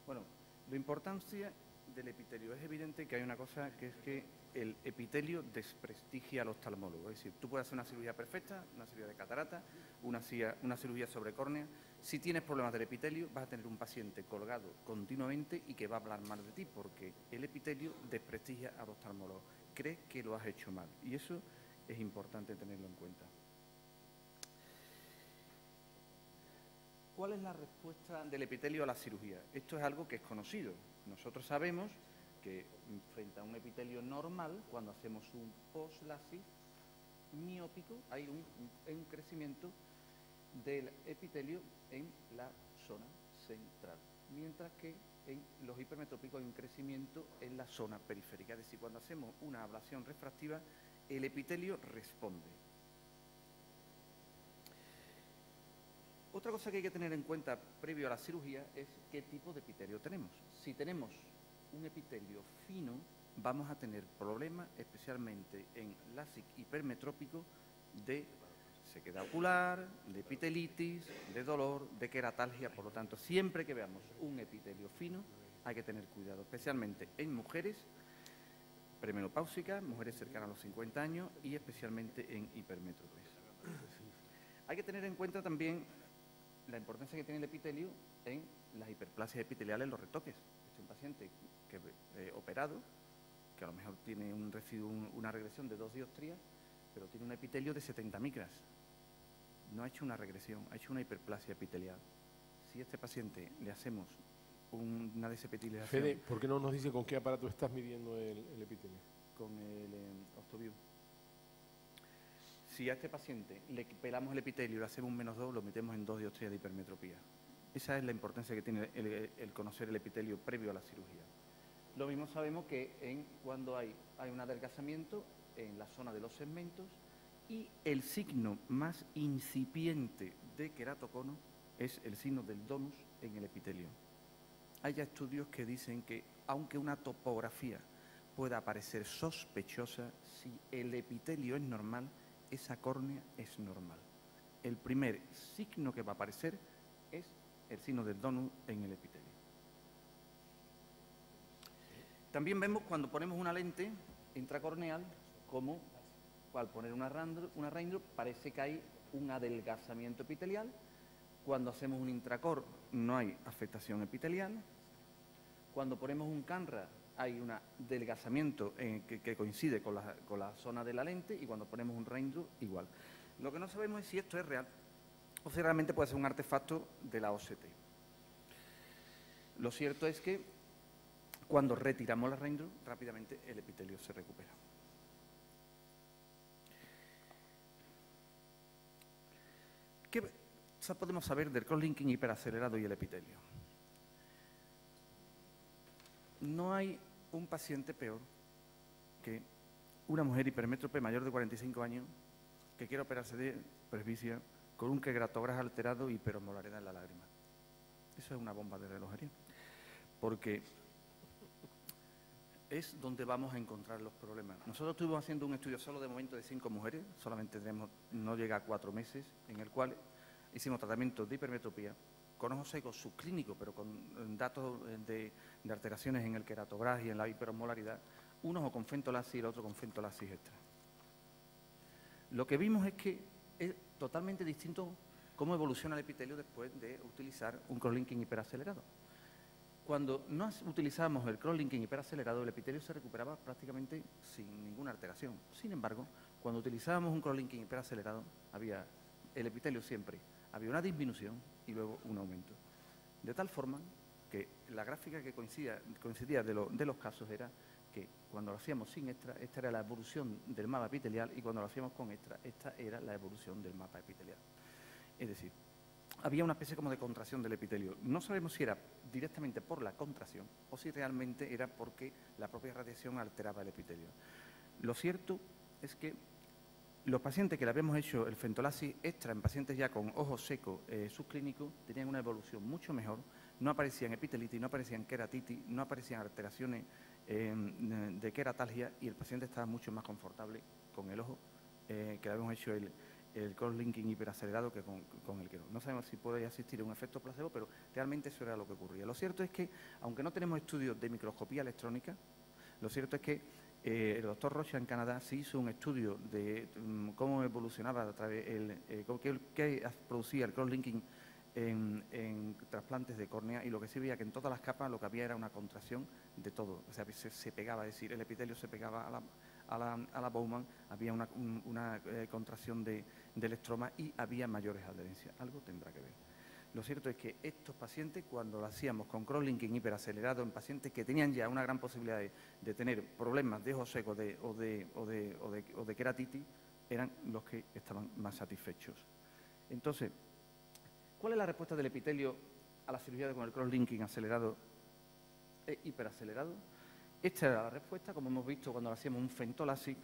Bueno, la importancia del epitelio. Es evidente que hay una cosa que es que el epitelio desprestigia al oftalmólogo. Es decir, tú puedes hacer una cirugía perfecta, una cirugía de catarata, una cirugía sobre córnea. Si tienes problemas del epitelio, vas a tener un paciente colgado continuamente y que va a hablar mal de ti porque el epitelio desprestigia al oftalmólogo. Cree que lo has hecho mal y eso es importante tenerlo en cuenta. ¿Cuál es la respuesta del epitelio a la cirugía? Esto es algo que es conocido. Nosotros sabemos que frente a un epitelio normal, cuando hacemos un post-LASIK miópico, hay un crecimiento del epitelio en la zona central, mientras que en los hipermetrópicos hay un crecimiento en la zona periférica. Es decir, cuando hacemos una ablación refractiva, el epitelio responde. Otra cosa que hay que tener en cuenta previo a la cirugía es qué tipo de epitelio tenemos. Si tenemos un epitelio fino, vamos a tener problemas, especialmente en LASIK hipermetrópico, de sequedad ocular, de epitelitis, de dolor, de queratalgia. Por lo tanto, siempre que veamos un epitelio fino, hay que tener cuidado, especialmente en mujeres premenopáusicas, mujeres cercanas a los 50 años y especialmente en hipermétropes. Hay que tener en cuenta también la importancia que tiene el epitelio en las hiperplasias epiteliales en los retoques. Este es un paciente que operado, que a lo mejor tiene un residuo, una regresión de 2 dioptrías, pero tiene un epitelio de 70 micras. No ha hecho una regresión, ha hecho una hiperplasia epitelial. Si a este paciente le hacemos una desepitelización... Fede, ¿por qué no nos dice con qué aparato estás midiendo el epitelio? Con el OsteoView. Si a este paciente le pelamos el epitelio y le hacemos un -2, lo metemos en 2 dioptrías de hipermetropía. Esa es la importancia que tiene el conocer el epitelio previo a la cirugía. Lo mismo sabemos que cuando hay un adelgazamiento en la zona de los segmentos y el signo más incipiente de queratocono es el signo del donus en el epitelio. hay ya estudios que dicen que, aunque una topografía pueda parecer sospechosa, si el epitelio es normal, esa córnea es normal. El primer signo que va a aparecer es el signo del donut en el epitelio. También vemos cuando ponemos una lente intracorneal, como al poner una raindrop parece que hay un adelgazamiento epitelial. Cuando hacemos un intracor no hay afectación epitelial. Cuando ponemos un canra hay un adelgazamiento que coincide con la zona de la lente, y cuando ponemos un raindrop igual. Lo que no sabemos es si esto es real o si realmente puede ser un artefacto de la OCT. Lo cierto es que cuando retiramos la raindrop, rápidamente el epitelio se recupera. ¿Qué podemos saber del crosslinking hiperacelerado y el epitelio? No hay un paciente peor que una mujer hipermétrope mayor de 45 años que quiera operarse de presbicia con un queratograma alterado y hiperosmolaridad en la lágrima. Eso es una bomba de relojería, porque es donde vamos a encontrar los problemas. Nosotros estuvimos haciendo un estudio solo de momento de 5 mujeres, solamente no llega a 4 meses, en el cual hicimos tratamiento de hipermetropía con ojos secos subclínicos, pero con datos de alteraciones en el queratograma y en la hiperosmolaridad, un ojo con fentolasis y el otro con fentolasis extra. Lo que vimos es que es totalmente distinto cómo evoluciona el epitelio después de utilizar un crosslinking hiperacelerado. Cuando no utilizábamos el crosslinking hiperacelerado, el epitelio se recuperaba prácticamente sin ninguna alteración. Sin embargo, cuando utilizábamos un crosslinking hiperacelerado, el epitelio siempre había una disminución y luego un aumento. De tal forma que la gráfica que coincidía de los casos era que cuando lo hacíamos sin extra, esta era la evolución del mapa epitelial, y cuando lo hacíamos con extra, esta era la evolución del mapa epitelial. Es decir, había una especie como de contracción del epitelio. No sabemos si era directamente por la contracción o si realmente era porque la propia radiación alteraba el epitelio. Lo cierto es que los pacientes que le habíamos hecho el fentolasis extra en pacientes ya con ojos secos subclínicos tenían una evolución mucho mejor, no aparecían epitelitis, no aparecían queratitis, no aparecían alteraciones de queratalgia, y el paciente estaba mucho más confortable con el ojo que le habíamos hecho el crosslinking hiperacelerado que con el que no. No sabemos si puede existir un efecto placebo, pero realmente eso era lo que ocurría. Lo cierto es que, aunque no tenemos estudios de microscopía electrónica, lo cierto es que el doctor Rocha en Canadá sí hizo un estudio de cómo evolucionaba a través qué producía el crosslinking en trasplantes de córnea, y lo que sí veía que en todas las capas lo que había era una contracción de todo. O sea, se pegaba, es decir, el epitelio se pegaba a la Bowman, había una contracción del estroma y había mayores adherencias. Algo tendrá que ver. Lo cierto es que estos pacientes, cuando lo hacíamos con crosslinking hiperacelerado en pacientes que tenían ya una gran posibilidad de tener problemas de ojo seco o de queratitis, eran los que estaban más satisfechos. Entonces, ¿cuál es la respuesta del epitelio a la cirugía con el crosslinking acelerado e hiperacelerado? Esta era la respuesta, como hemos visto cuando hacíamos un fentolasis.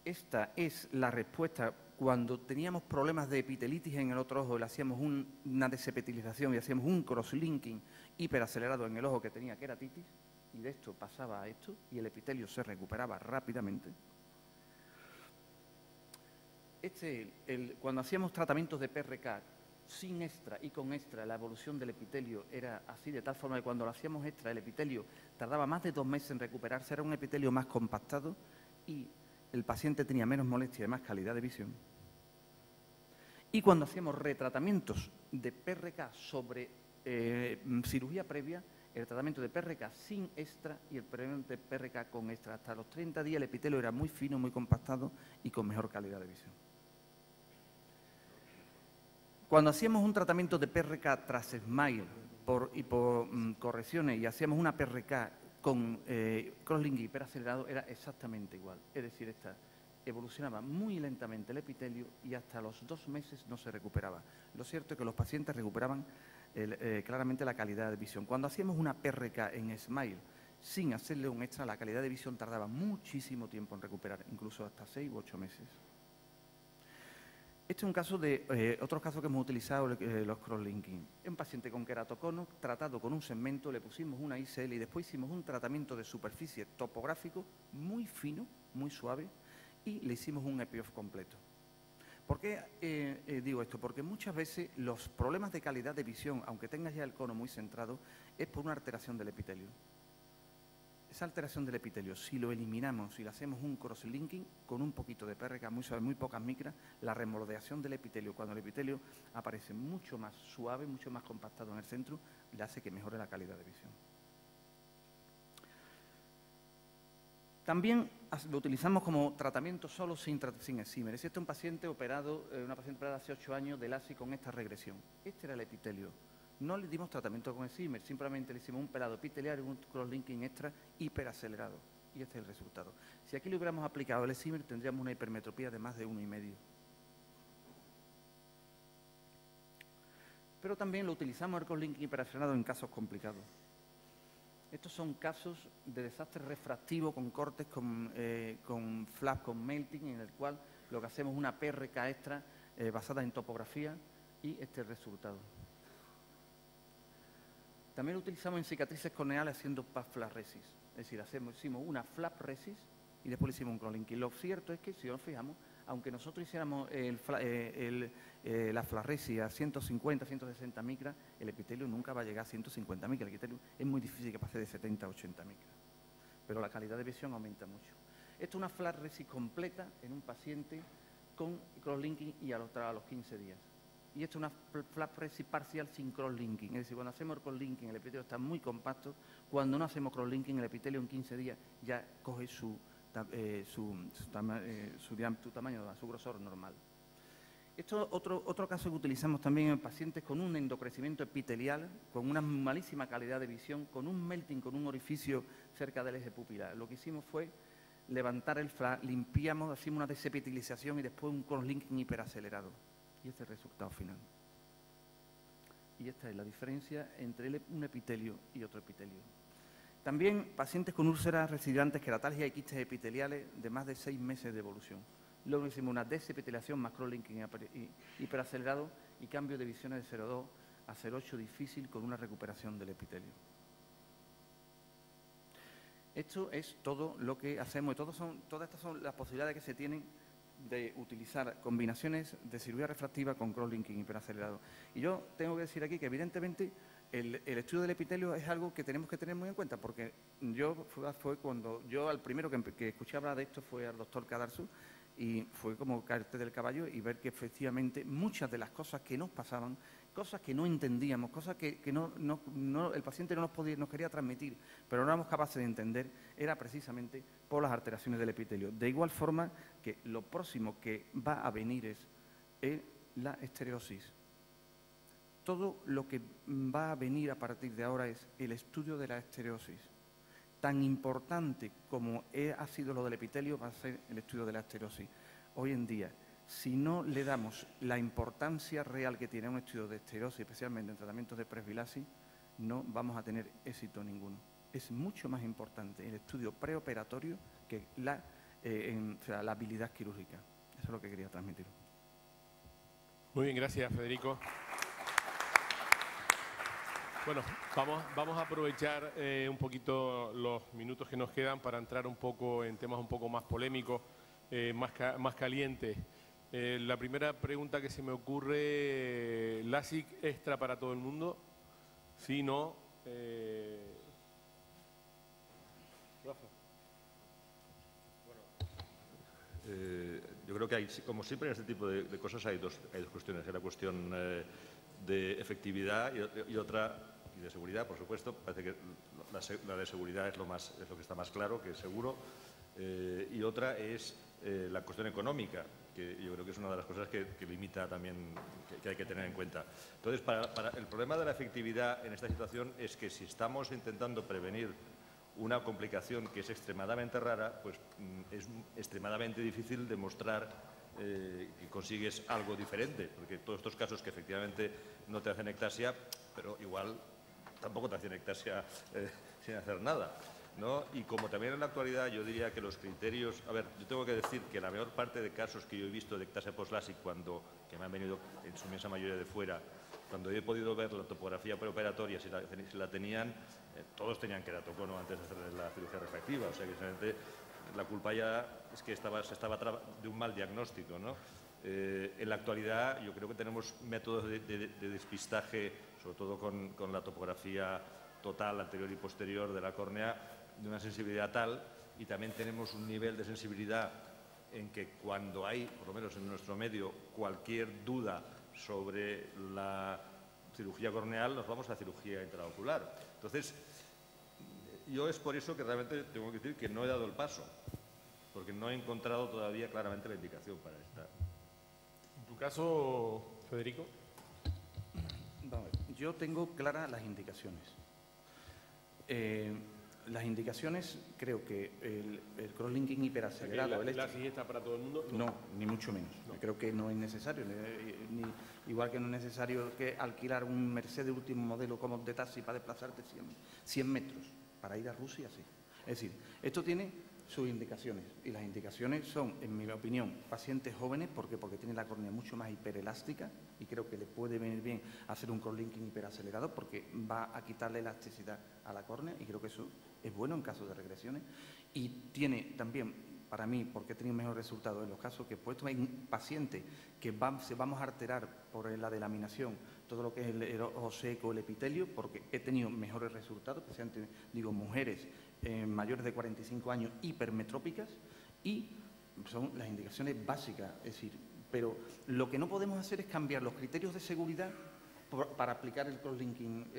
Esta es la respuesta cuando teníamos problemas de epitelitis en el otro ojo y le hacíamos una desepitelización y hacíamos un crosslinking hiperacelerado en el ojo que tenía queratitis, y de esto pasaba a esto y el epitelio se recuperaba rápidamente. Cuando hacíamos tratamientos de PRK sin extra y con extra, la evolución del epitelio era así, de tal forma que cuando lo hacíamos extra, el epitelio tardaba más de 2 meses en recuperarse, era un epitelio más compactado y el paciente tenía menos molestia y más calidad de visión. Y cuando hacíamos retratamientos de PRK sobre cirugía previa, el tratamiento de PRK sin extra y el tratamiento de PRK con extra, hasta los 30 días el epitelio era muy fino, muy compactado y con mejor calidad de visión. Cuando hacíamos un tratamiento de PRK tras SMILE por correcciones y hacíamos una PRK con crosslinking hiperacelerado, era exactamente igual. Es decir, esta evolucionaba muy lentamente el epitelio y hasta los 2 meses no se recuperaba. Lo cierto es que los pacientes recuperaban claramente la calidad de visión. Cuando hacíamos una PRK en SMILE sin hacerle un extra, la calidad de visión tardaba muchísimo tiempo en recuperar, incluso hasta 6 u 8 meses. Este es un caso de otro caso que hemos utilizado, los crosslinking. Es un paciente con queratocono tratado con un segmento, le pusimos una ICL y después hicimos un tratamiento de superficie topográfico muy fino, muy suave, y le hicimos un EPIOF completo. ¿Por qué digo esto? Porque muchas veces los problemas de calidad de visión, aunque tengas ya el cono muy centrado, es por una alteración del epitelio. Esa alteración del epitelio, si lo eliminamos, si le hacemos un crosslinking con un poquito de PRK muy suave, muy pocas micras, la remoldeación del epitelio, cuando el epitelio aparece mucho más suave, mucho más compactado en el centro, le hace que mejore la calidad de visión. También lo utilizamos como tratamiento solo sin excimer. Este es un paciente operado, una paciente operada hace 8 años de LASIK con esta regresión. Este era el epitelio. No le dimos tratamiento con excimer, simplemente le hicimos un pelado epiteliario y un crosslinking extra hiperacelerado. Y este es el resultado. Si aquí le hubiéramos aplicado el excimer, tendríamos una hipermetropía de más de 1,5. Pero también lo utilizamos el crosslinking hiperacelerado en casos complicados. Estos son casos de desastre refractivo con cortes, con flap, con melting, en el cual lo que hacemos es una PRK extra basada en topografía y este es el resultado. También lo utilizamos en cicatrices corneales haciendo flapresis. Es decir, hicimos una flapresis y después le hicimos un crosslinking. Lo cierto es que, si nos fijamos, aunque nosotros hiciéramos la flapresis a 150, 160 micras, el epitelio nunca va a llegar a 150 micras. El epitelio es muy difícil que pase de 70 a 80 micras. Pero la calidad de visión aumenta mucho. Esto es una flapresis completa en un paciente con crosslinking y a los 15 días. Y esto es una flapresis parcial sin crosslinking. Es decir, cuando hacemos crosslinking el epitelio está muy compacto. Cuando no hacemos crosslinking el epitelio en 15 días ya coge su tamaño, su grosor normal. Esto es otro caso que utilizamos también en pacientes con un endocrecimiento epitelial, con una malísima calidad de visión, con un melting, con un orificio cerca del eje pupilar. Lo que hicimos fue levantar el flap, limpiamos, hacemos una desepitelización y después un crosslinking hiperacelerado. Y este es el resultado final. Y esta es la diferencia entre un epitelio y otro epitelio. También pacientes con úlceras residuantes, queratalgia y quistes epiteliales de más de 6 meses de evolución. Luego hicimos una desepitelización más crosslinking hiperacelerado y cambio de visiones de 0,2 a 0,8 difícil con una recuperación del epitelio. Esto es todo lo que hacemos y todas estas son las posibilidades que se tienen de utilizar combinaciones de cirugía refractiva con crosslinking hiperacelerado. Y yo tengo que decir aquí que evidentemente el estudio del epitelio es algo que tenemos que tener muy en cuenta, porque al primero que escuché hablar de esto fue al doctor Cadarzu, y fue como caerte del caballo y ver que efectivamente muchas de las cosas que nos pasaban, cosas que no entendíamos, cosas que el paciente no nos quería transmitir, pero no éramos capaces de entender, era precisamente por las alteraciones del epitelio. De igual forma que lo próximo que va a venir es la estereosis. Todo lo que va a venir a partir de ahora es el estudio de la estereosis. Tan importante como ha sido lo del epitelio va a ser el estudio de la estereosis. Hoy en día, si no le damos la importancia real que tiene un estudio de estereosis, especialmente en tratamientos de presbilasis, no vamos a tener éxito ninguno. Es mucho más importante el estudio preoperatorio que la habilidad quirúrgica. Eso es lo que quería transmitir. Muy bien, gracias, Federico. Bueno, vamos a aprovechar un poquito los minutos que nos quedan para entrar un poco en temas un poco más polémicos, más calientes. La primera pregunta que se me ocurre, ¿LASIK extra para todo el mundo? Sí, no. Rafa. Yo creo que hay, como siempre en este tipo de cosas, hay dos cuestiones. Hay la cuestión de efectividad y otra, y de seguridad, por supuesto. Parece que la de seguridad es lo que está más claro, que es seguro. Y otra es la cuestión económica, que yo creo que es una de las cosas que limita también, que hay que tener en cuenta. Entonces, el problema de la efectividad en esta situación es que si estamos intentando prevenir una complicación que es extremadamente rara, pues es extremadamente difícil demostrar que consigues algo diferente, porque todos estos casos que efectivamente no te hacen ectasia, pero igual tampoco te hacen ectasia sin hacer nada. ¿no? Y como también en la actualidad yo diría que los criterios... A ver, yo tengo que decir que la mayor parte de casos que yo he visto de ectasia post-LASIK, que me han venido en su inmensa mayoría de fuera, cuando yo he podido ver la topografía preoperatoria, si la tenían, todos tenían queratocono antes de hacer la cirugía refractiva. O sea que realmente la culpa ya es que se estaba de un mal diagnóstico, ¿no? En la actualidad yo creo que tenemos métodos de despistaje, sobre todo con la topografía total, anterior y posterior de la córnea, de una sensibilidad tal, y también tenemos un nivel de sensibilidad en que cuando hay, por lo menos en nuestro medio, cualquier duda sobre la cirugía corneal, nos vamos a cirugía intraocular. Entonces, yo es por eso que realmente tengo que decir que no he dado el paso, porque no he encontrado todavía claramente la indicación para esta. En tu caso, Federico. Vamos a ver, yo tengo claras las indicaciones. Las indicaciones, creo que el crosslinking hiperacelerado... ¿La LASIK está para todo el mundo? No, ni mucho menos. No. Creo que no es necesario. Igual que no es necesario que alquilar un Mercedes último modelo como de taxi para desplazarte 100 metros. Para ir a Rusia, sí. Es decir, esto tiene sus indicaciones. Y las indicaciones son, en mi opinión, pacientes jóvenes, porque tienen la córnea mucho más hiperelástica y creo que le puede venir bien hacer un crosslinking hiperacelerado porque va a quitarle elasticidad a la córnea y creo que eso es bueno en caso de regresiones. Y tiene también, para mí, porque he tenido mejor resultado en los casos que he puesto, hay pacientes que vamos a alterar por la delaminación todo lo que es el ojo seco, el epitelio, porque he tenido mejores resultados, especialmente, digo, mujeres mayores de 45 años hipermetrópicas, y son las indicaciones básicas, es decir, pero lo que no podemos hacer es cambiar los criterios de seguridad para aplicar el crosslinking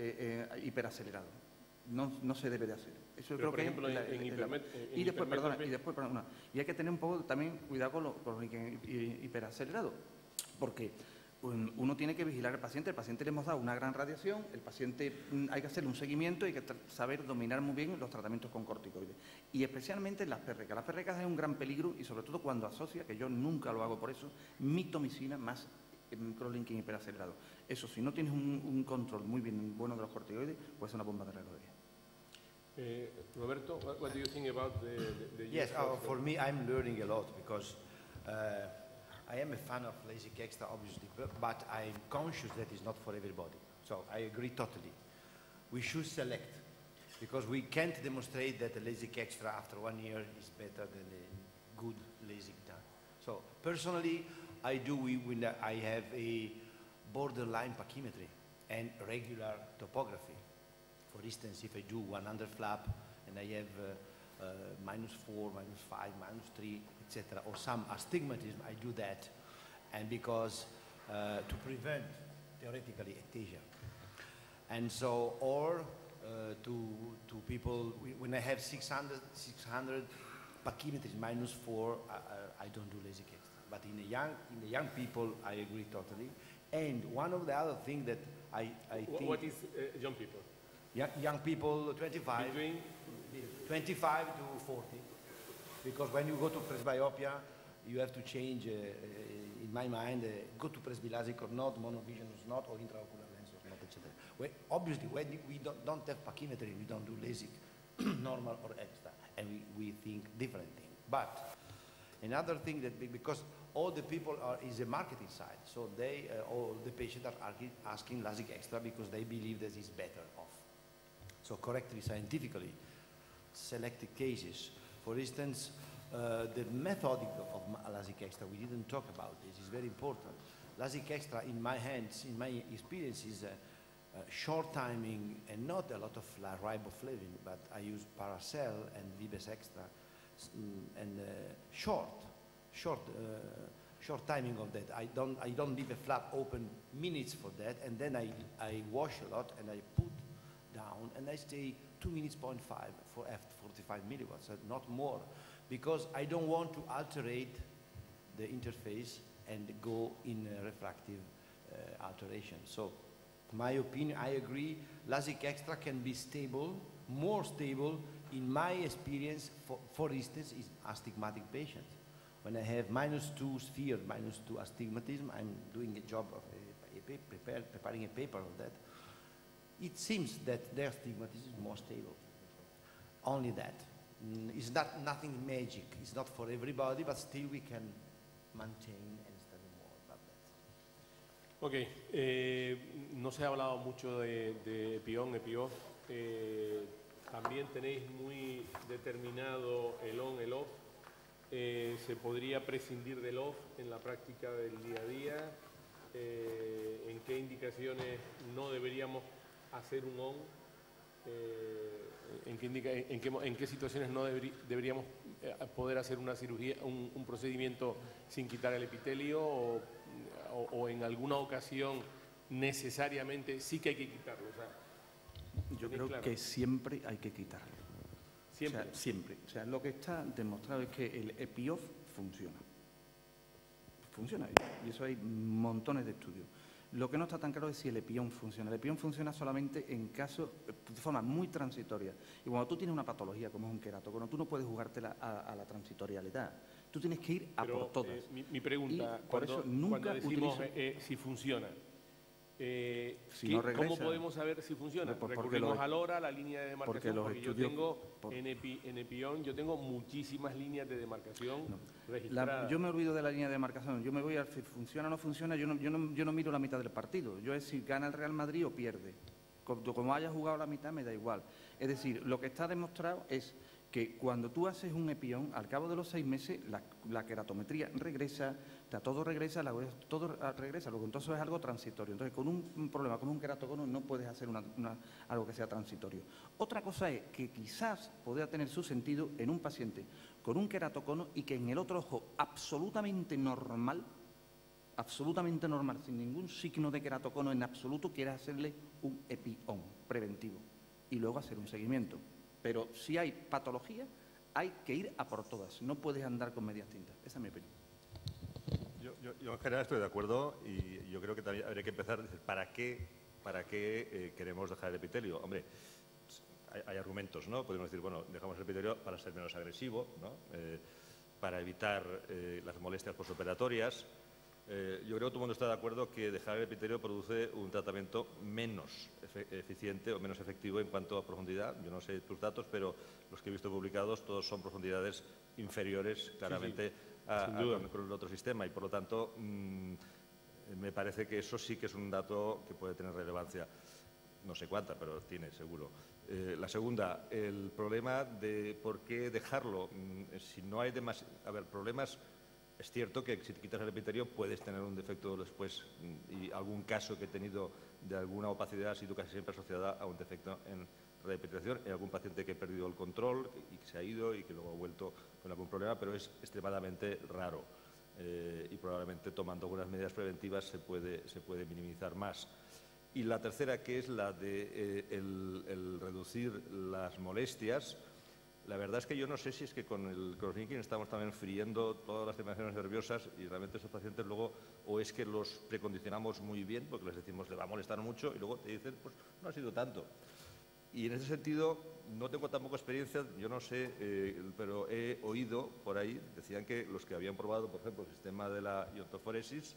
hiperacelerado. No se debe de hacer. Eso pero creo por que ejemplo, y después, y hay que tener un poco también cuidado con los crosslinking hiperacelerado, porque uno tiene que vigilar al paciente. El paciente le hemos dado una gran radiación, el paciente hay que hacerle un seguimiento, hay que saber dominar muy bien los tratamientos con corticoides. Y especialmente en las PRK. Las PRK es un gran peligro y sobre todo cuando asocia, que yo nunca lo hago por eso, mitomicina más crosslinking hiperacelerado. Eso, si no tienes un control muy bueno de los corticoides, puede ser una bomba de relojería. Roberto, what do you think about the Yes, for me, I'm learning a lot because I am a fan of LASIK Extra, obviously, but I'm conscious that it's not for everybody. So I agree totally. We should select, because we can't demonstrate that the LASIK Extra after 1 year is better than a good LASIK done. So personally, I do when I have a borderline pachymetry and regular topography. For instance, if I do 100 flap and I have -4, -5, -3, etc., or some astigmatism, I do that, and because to prevent theoretically ectasia, and so or to people when I have 600 pachymetry -4, I don't do LASIK Extra. But in the young people, I agree totally. And one of the other things that I think... What is young people? Young people, 25. Between? 25 to 40. Because when you go to presbyopia, you have to change, in my mind, go to presbyLASIK or not, monovision or not, or intraocular lens or not, etc. Obviously, when we don't have pachymetry, we don't do LASIK, normal or extra, and we think different thing. But another thing that, because all the people is a marketing side, so they, all the patients are asking LASIK Extra because they believe that it's better off. So correctly, scientifically, selected cases. For instance, the method of LASIK Extra, we didn't talk about this, is very important. LASIK Extra, in my hands, in my experience, is short timing and not a lot of riboflavin, but I use Paracel and Vibes Extra, and short timing of that. I don't leave a flap open minutes for that, and then I wash a lot and I put down and I stay 2 minutes, 0.5 for f45 milliwatts, not more, because I don't want to alterate the interface and go in refractive alteration. So, my opinion, I agree, LASIK Extra can be stable, more stable, in my experience, for instance, in astigmatic patients. When I have -2 sphere, -2 astigmatism, I'm doing a job of preparing a paper on that. It seems that their astigmatism is more stable. only that. It's not nothing magic. It's not for everybody, but still we can maintain and study more about that. Ok, no se ha hablado mucho de EPI-ON, EPI-OFF. También tenéis muy determinado el ON, el OFF. ¿Se podría prescindir del OFF en la práctica del día a día? ¿En qué indicaciones no deberíamos hacer un ON? ¿En qué situaciones no deberíamos poder hacer una cirugía, un procedimiento sin quitar el epitelio? ¿O en alguna ocasión necesariamente sí que hay que quitarlo? O sea, yo creo que siempre hay que quitarlo. Siempre. O sea, siempre. O sea, lo que está demostrado es que el EPI-OFF funciona. Funciona. Y eso hay montones de estudios. Lo que no está tan claro es si el EPI-ON funciona. El EPI-ON funciona solamente en casos, de forma muy transitoria. Y cuando tú tienes una patología como es un queratocono, tú no puedes jugártela a la transitorialidad. Tú tienes que ir a por todas. Mi pregunta, cuando decimos si funciona, ¿cómo podemos saber si funciona? Recurrimos al HORA, la línea de demarcación, porque yo tengo en EPI-ON yo tengo muchísimas líneas de demarcación registradas. Yo me olvido de la línea de demarcación, yo me voy a si funciona o no funciona, yo no miro la mitad del partido, yo es si gana el Real Madrid o pierde. Como haya jugado la mitad me da igual. Es decir, lo que está demostrado es que cuando tú haces un EPI-ON, al cabo de los 6 meses, la queratometría regresa, todo regresa, todo regresa, luego entonces es algo transitorio. Entonces, con un problema como un queratocono no puedes hacer algo que sea transitorio. Otra cosa es que quizás podría tener su sentido en un paciente con un queratocono y que en el otro ojo absolutamente normal, sin ningún signo de queratocono en absoluto, quieras hacerle un EPI-ON preventivo y luego hacer un seguimiento. Pero si hay patología, hay que ir a por todas. No puedes andar con medias tintas. Esa es mi opinión. Yo en general estoy de acuerdo y yo creo que también habría que empezar a decir ¿para qué queremos dejar el epitelio? Hombre, hay argumentos, ¿no? Podemos decir, bueno, dejamos el epitelio para ser menos agresivo, ¿no? Para evitar las molestias postoperatorias. Yo creo que todo el mundo está de acuerdo que dejar el epitelio produce un tratamiento menos eficiente o menos efectivo en cuanto a profundidad. Yo no sé tus datos, pero los que he visto publicados todos son profundidades inferiores claramente con el otro sistema y por lo tanto me parece que eso sí que es un dato que puede tener relevancia. No sé cuánta, pero tiene seguro. La segunda, el problema de por qué dejarlo. Si no hay problemas. Es cierto que si te quitas el epitelio puedes tener un defecto después y algún caso que he tenido de alguna opacidad ha sido casi siempre asociada a un defecto en reepitelización, en algún paciente que ha perdido el control y que se ha ido y que luego ha vuelto con algún problema, pero es extremadamente raro y probablemente tomando algunas medidas preventivas se puede minimizar más. Y la tercera, que es la de el reducir las molestias. La verdad es que yo no sé si es que con el crosslinking estamos también friendo todas las terminaciones nerviosas y realmente estos pacientes luego o es que los precondicionamos muy bien porque les decimos le va a molestar mucho y luego te dicen pues no ha sido tanto. Y en ese sentido no tengo tampoco experiencia, yo no sé, pero he oído por ahí, decían que los que habían probado, por ejemplo, el sistema de la iontoforesis,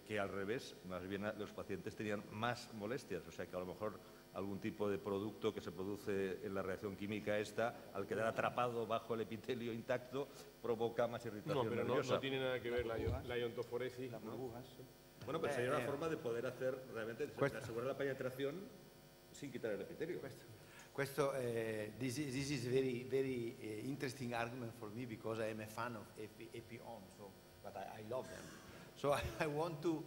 que al revés, más bien los pacientes tenían más molestias, o sea que a lo mejor algún tipo de producto que se produce en la reacción química esta, al quedar atrapado bajo el epitelio intacto, provoca más irritación nerviosa. No tiene nada que ver la iontoforesis. Las burbujas. Bueno, pues sería una forma de poder hacer realmente, asegurar la penetración sin quitar el epitelio. This is very interesting argument for me because I am a fan of EPI-ON, but I love them. So I want to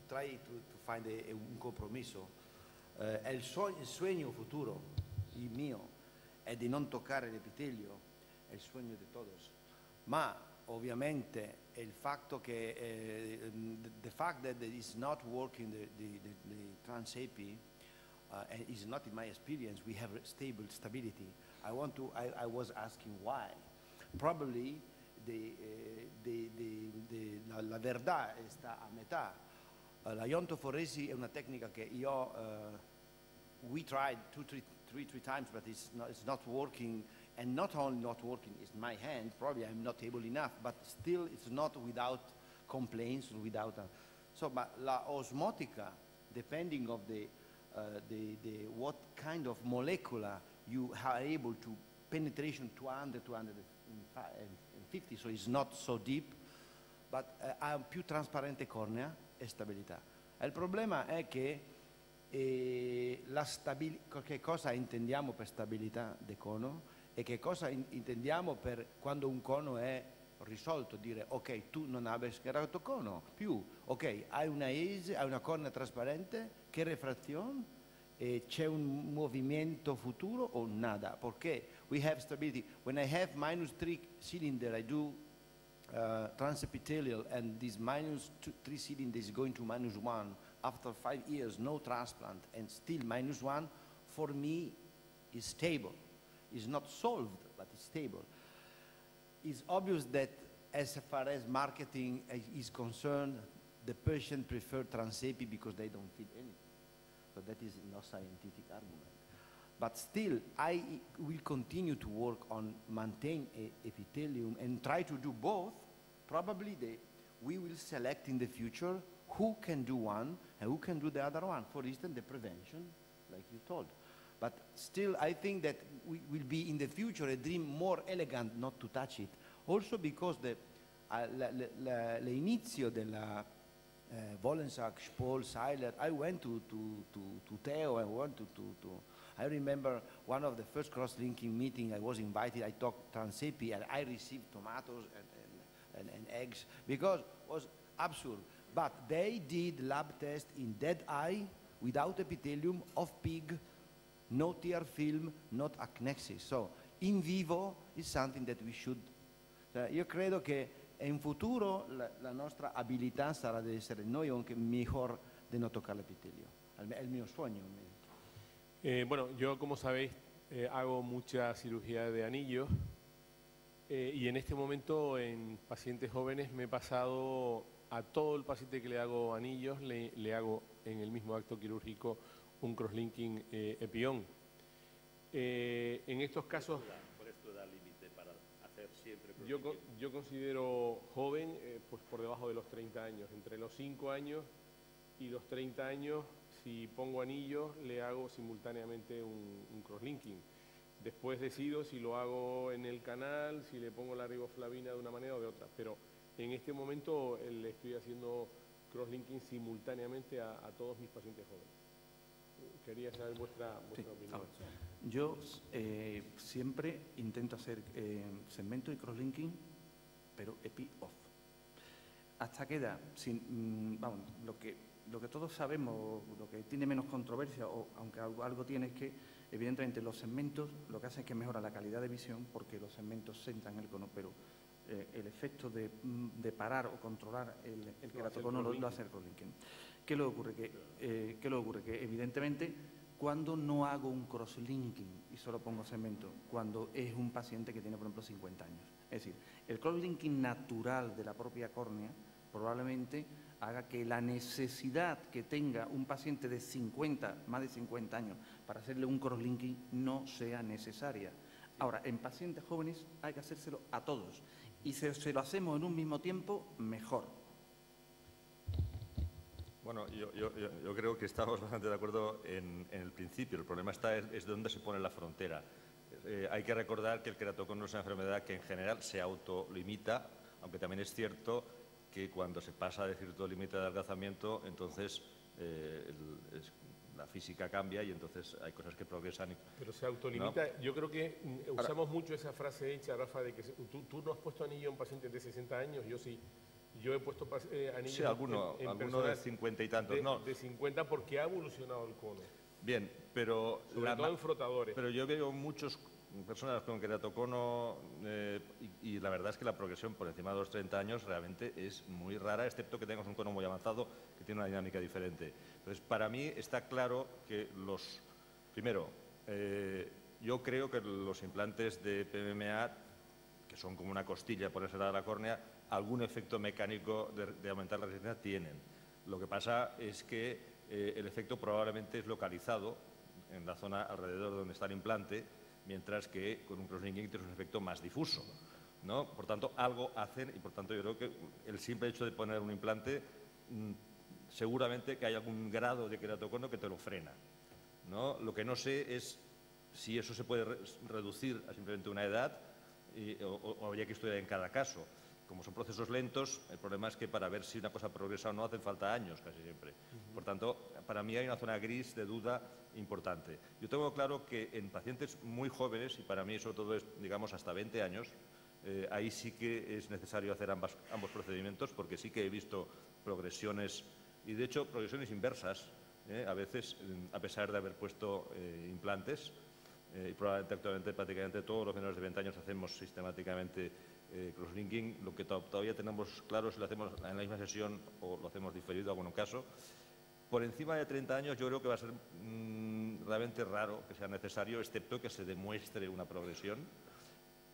try to find un compromesso. Il sogno futuro, il mio, è di non toccare l'epitelio, è il sogno di todos. Ma ovviamente il fatto che the fact that it is not working the trans-AP is not in my experience. We have stability. I was asking why. Probably la verità sta a metà. La iontoforesi è una tecnica che we tried three times, but it's not working. And not only not working, it's my hand. Probably I'm not able enough, but still it's not without complaints, but la osmotica, depending of the what kind of molecule you are able to penetration 200, 250, so it's not so deep, but ha più trasparente cornea e stabilità. Il problema è che che cosa intendiamo per stabilità del cono e che cosa intendiamo per quando un cono è risolto, dire ok, tu non hai keratocono più, ok, hai una cornea trasparente, che refrazione, c'è un movimento futuro o nada, perché we have stability. When I have -3 cylinder, I do transepithelial, and this -3 cylinder is going to -1 after 5 years, no transplant, and still -1, for me is stable. It's not solved, but it's stable. It's obvious that as far as marketing is concerned, the patient prefer Transepi because they don't feel anything. So that is no scientific argument. But still, I will continue to work on maintain epithelium and try to do both. Probably we will select in the future who can do one and who can do the other one. For instance, the prevention, like you told. But still, I think that we will be in the future a dream more elegant not to touch it. Also because l'inizio della Wollensack, Spohl, Seiler, I went to Theo, I remember one of the first cross-linking meeting I was invited, I talked Transepi and I received tomatoes and eggs because it was absurd. But they did lab test in dead eye, without epithelium, of pig, no tear film, not acnexis. So in vivo is something that we should. Io credo che in futuro la nostra abilità sarà di essere noi anche mejor de no tocar el epitelio. Es el mío sueño. Bueno, yo como sabéis hago mucha cirugía de anillos y en este momento en pacientes jóvenes me he pasado a todo el paciente que le hago anillos, le hago en el mismo acto quirúrgico un crosslinking epión. En estos casos... ¿Cuál es tu edad límite para hacer siempre crosslinking? Yo considero joven pues por debajo de los 30 años. Entre los 5 años y los 30 años, si pongo anillos, le hago simultáneamente un crosslinking. Después decido si lo hago en el canal, si le pongo la riboflavina de una manera o de otra. Pero en este momento le estoy haciendo crosslinking simultáneamente a todos mis pacientes jóvenes. Quería saber vuestra opinión. Yo siempre intento hacer segmento y crosslinking, pero epi-off. Hasta queda, vamos, lo que todos sabemos, lo que tiene menos controversia, o aunque algo tiene, es que evidentemente los segmentos lo que hacen es que mejora la calidad de visión porque los segmentos centran el cono, pero el efecto de parar o controlar el keratocono lo hace el crosslinking. ¿Qué le ocurre? Que evidentemente cuando no hago un crosslinking y solo pongo segmento, cuando es un paciente que tiene, por ejemplo, 50 años. Es decir, el crosslinking natural de la propia córnea probablemente haga que la necesidad que tenga un paciente de más de 50 años para hacerle un crosslinking no sea necesaria. Ahora, en pacientes jóvenes hay que hacérselo a todos y si se lo hacemos en un mismo tiempo, mejor. Bueno, yo creo que estamos bastante de acuerdo en el principio. El problema es dónde se pone la frontera. Hay que recordar que el keratocono es una enfermedad que en general se autolimita, aunque también es cierto que cuando se pasa de cierto límite de adelgazamiento, entonces la física cambia y entonces hay cosas que progresan. Pero se autolimita. ¿No? Yo creo que usamos mucho esa frase hecha, Rafa, de que tú no has puesto anillo en pacientes de 60 años, yo sí. Yo he puesto anillos sí, alguno de 50 y tantos. No. De 50 porque ha evolucionado el cono. Bien, pero... Sobre todo en frotadores. Pero yo veo muchas personas con keratocono y la verdad es que la progresión por encima de los 30 años realmente es muy rara, excepto que tengas un cono muy avanzado que tiene una dinámica diferente. Entonces, para mí está claro que primero, yo creo que los implantes de PMMA, que son como una costilla por ese lado de la córnea, algún efecto mecánico de aumentar la resistencia tienen. Lo que pasa es que el efecto probablemente es localizado en la zona alrededor de donde está el implante, mientras que con un crosslinking es un efecto más difuso, ¿no? Por tanto, algo hacen y por tanto yo creo que el simple hecho de poner un implante seguramente que hay algún grado de keratocono que te lo frena, ¿no? Lo que no sé es si eso se puede reducir a simplemente una edad o habría que estudiar en cada caso. Como son procesos lentos, el problema es que para ver si una cosa progresa o no hacen falta años casi siempre. Por tanto, para mí hay una zona gris de duda importante. Yo tengo claro que en pacientes muy jóvenes, y para mí sobre todo es, digamos, hasta 20 años, ahí sí que es necesario hacer ambos procedimientos, porque sí que he visto progresiones, y de hecho progresiones inversas, a veces, a pesar de haber puesto implantes, y probablemente actualmente prácticamente todos los menores de 20 años hacemos sistemáticamente crosslinking. Lo que todavía tenemos claro es si lo hacemos en la misma sesión o lo hacemos diferido en algún caso. Por encima de 30 años yo creo que va a ser realmente raro que sea necesario, excepto que se demuestre una progresión.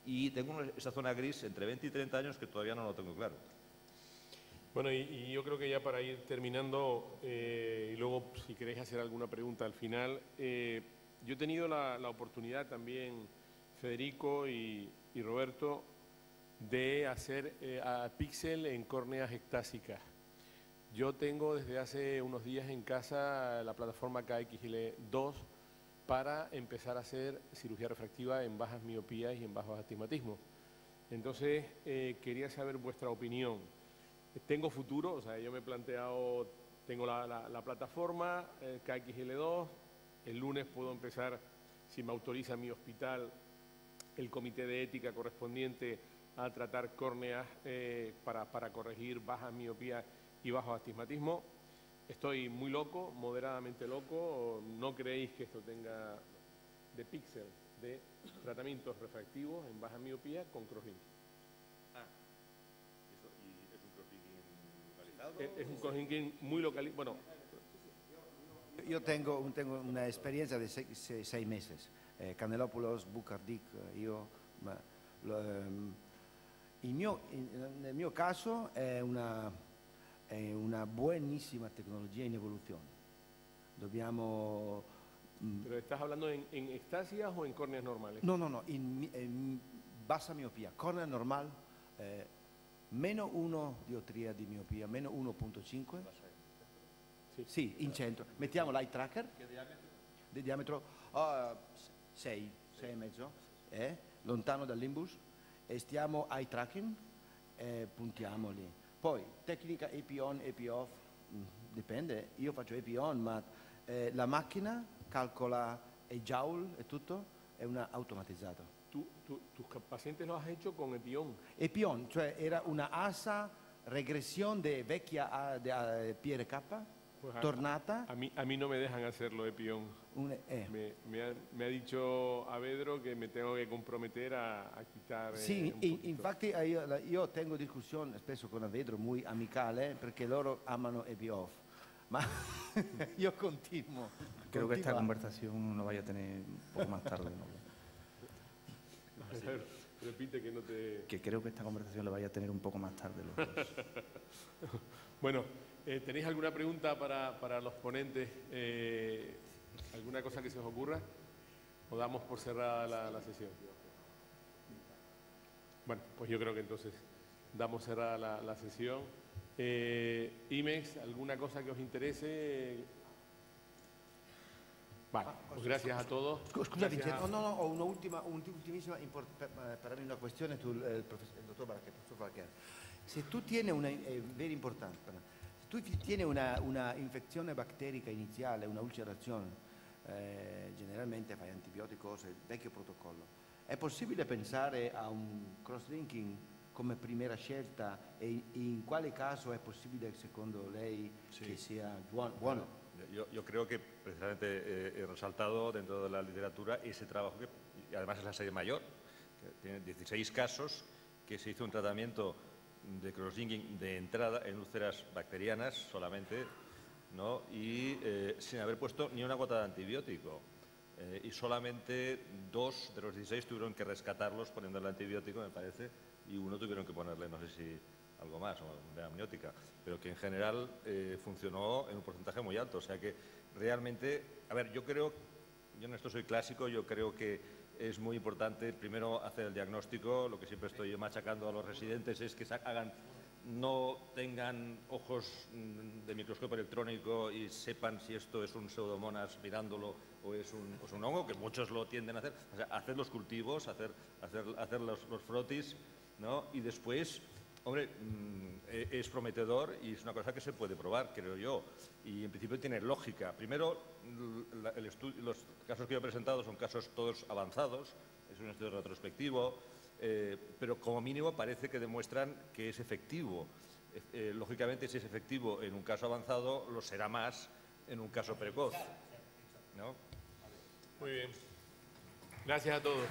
Y tengo esa zona gris entre 20 y 30 años que todavía no lo tengo claro. Bueno, y yo creo que ya para ir terminando, y luego si queréis hacer alguna pregunta al final, yo he tenido la oportunidad también, Federico y Roberto, de hacer a Pixel en córneas ectásicas. Yo tengo desde hace unos días en casa la plataforma KXL2 para empezar a hacer cirugía refractiva en bajas miopías y en bajos astigmatismos. Entonces, quería saber vuestra opinión. Tengo futuro, o sea, yo me he planteado, tengo la plataforma KXL2, el lunes puedo empezar, si me autoriza mi hospital, el comité de ética correspondiente a tratar córneas para corregir bajas miopías y bajo astigmatismo. Estoy muy loco, moderadamente loco. ¿No creéis que esto tenga de Pixel, de tratamientos refractivos en baja miopía con crosslinking? ¿Y es un crosslinking localizado? Es un crosslinking muy localizado. Bueno, Io tengo una esperienza di 6 mesi. Canelopoulos, Bucardic, nel mio caso è una buonissima tecnologia in evoluzione. Dobbiamo... ¿Pero estás hablando en ectasias o en córneas normales? No, in bassa miopia, cornea normal, meno 1 dioptria di miopia, meno 1.5. Sì, in centro. Mettiamo l'eye tracker. Che diametro? Di diametro 6,5, lontano dall'imbus, e stiamo eye tracking e puntiamo lì. Poi tecnica AP on, AP off, dipende, io faccio AP on, ma la macchina calcola il joule e tutto, è una automatizzata. ¿Tus pacientes lo has hecho con Epion? Epion, cioè era una ASA regresión de vecchia PRK, Pues tornata. A mí no me dejan hacerlo Epion. Me ha dicho Avedro che me tengo che compromettere a quitar. Sì, infatti io tengo discussione spesso con Avedro, muy amicale, perché loro amano EPI-OFF, ma io continuo. Creo que esta conversación no vaya a tener un poco más tarde, ¿no? Repite que no te... Que creo que esta conversación la vaya a tener un poco más tarde los dos. Bueno, ¿tenéis alguna pregunta para los ponentes? ¿Alguna cosa que se os ocurra? ¿O damos por cerrada la sesión? Bueno, pues yo creo que entonces damos cerrada la sesión. IMEX, ¿alguna cosa que os interese? Vale, pues gracias a todos. Scusa Vincenzo, no, ho un'ultimissima per me una questione sul dottor Barcher. Se tu tieni very importante, se tu tieni una infezione batterica iniziale, una ulcerazione, generalmente fai antibiotico, il vecchio protocollo, è possibile pensare a un cross-linking come primera scelta e in quale caso è possibile secondo lei che sia buono? Yo creo que precisamente he resaltado dentro de la literatura ese trabajo y además es la serie mayor, que tiene 16 casos que se hizo un tratamiento de crosslinking de entrada en úlceras bacterianas solamente, ¿no? Y sin haber puesto ni una gota de antibiótico. Y solamente 2 de los 16 tuvieron que rescatarlos poniendo el antibiótico, me parece, y uno tuvieron que ponerle, no sé si algo más, o de amniótica, pero que en general funcionó en un porcentaje muy alto. O sea que realmente, a ver, yo en esto soy clásico, yo creo que es muy importante primero hacer el diagnóstico. Lo que siempre estoy machacando a los residentes es que hagan no tengan ojos de microscopio electrónico y sepan si esto es un pseudomonas mirándolo o es un hongo, que muchos lo tienden a hacer. O sea, hacer los cultivos, hacer los frotis, ¿no? Y después, hombre, es prometedor y es una cosa que se puede probar, creo yo. Y en principio tiene lógica. Primero, los casos que yo he presentado son casos todos avanzados, es un estudio retrospectivo, pero como mínimo parece que demuestran que es efectivo. Lógicamente, si es efectivo en un caso avanzado, lo será más en un caso precoz, ¿no? Muy bien. Gracias a todos.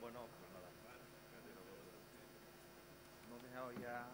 Bueno, pues nada. Hemos dejado ya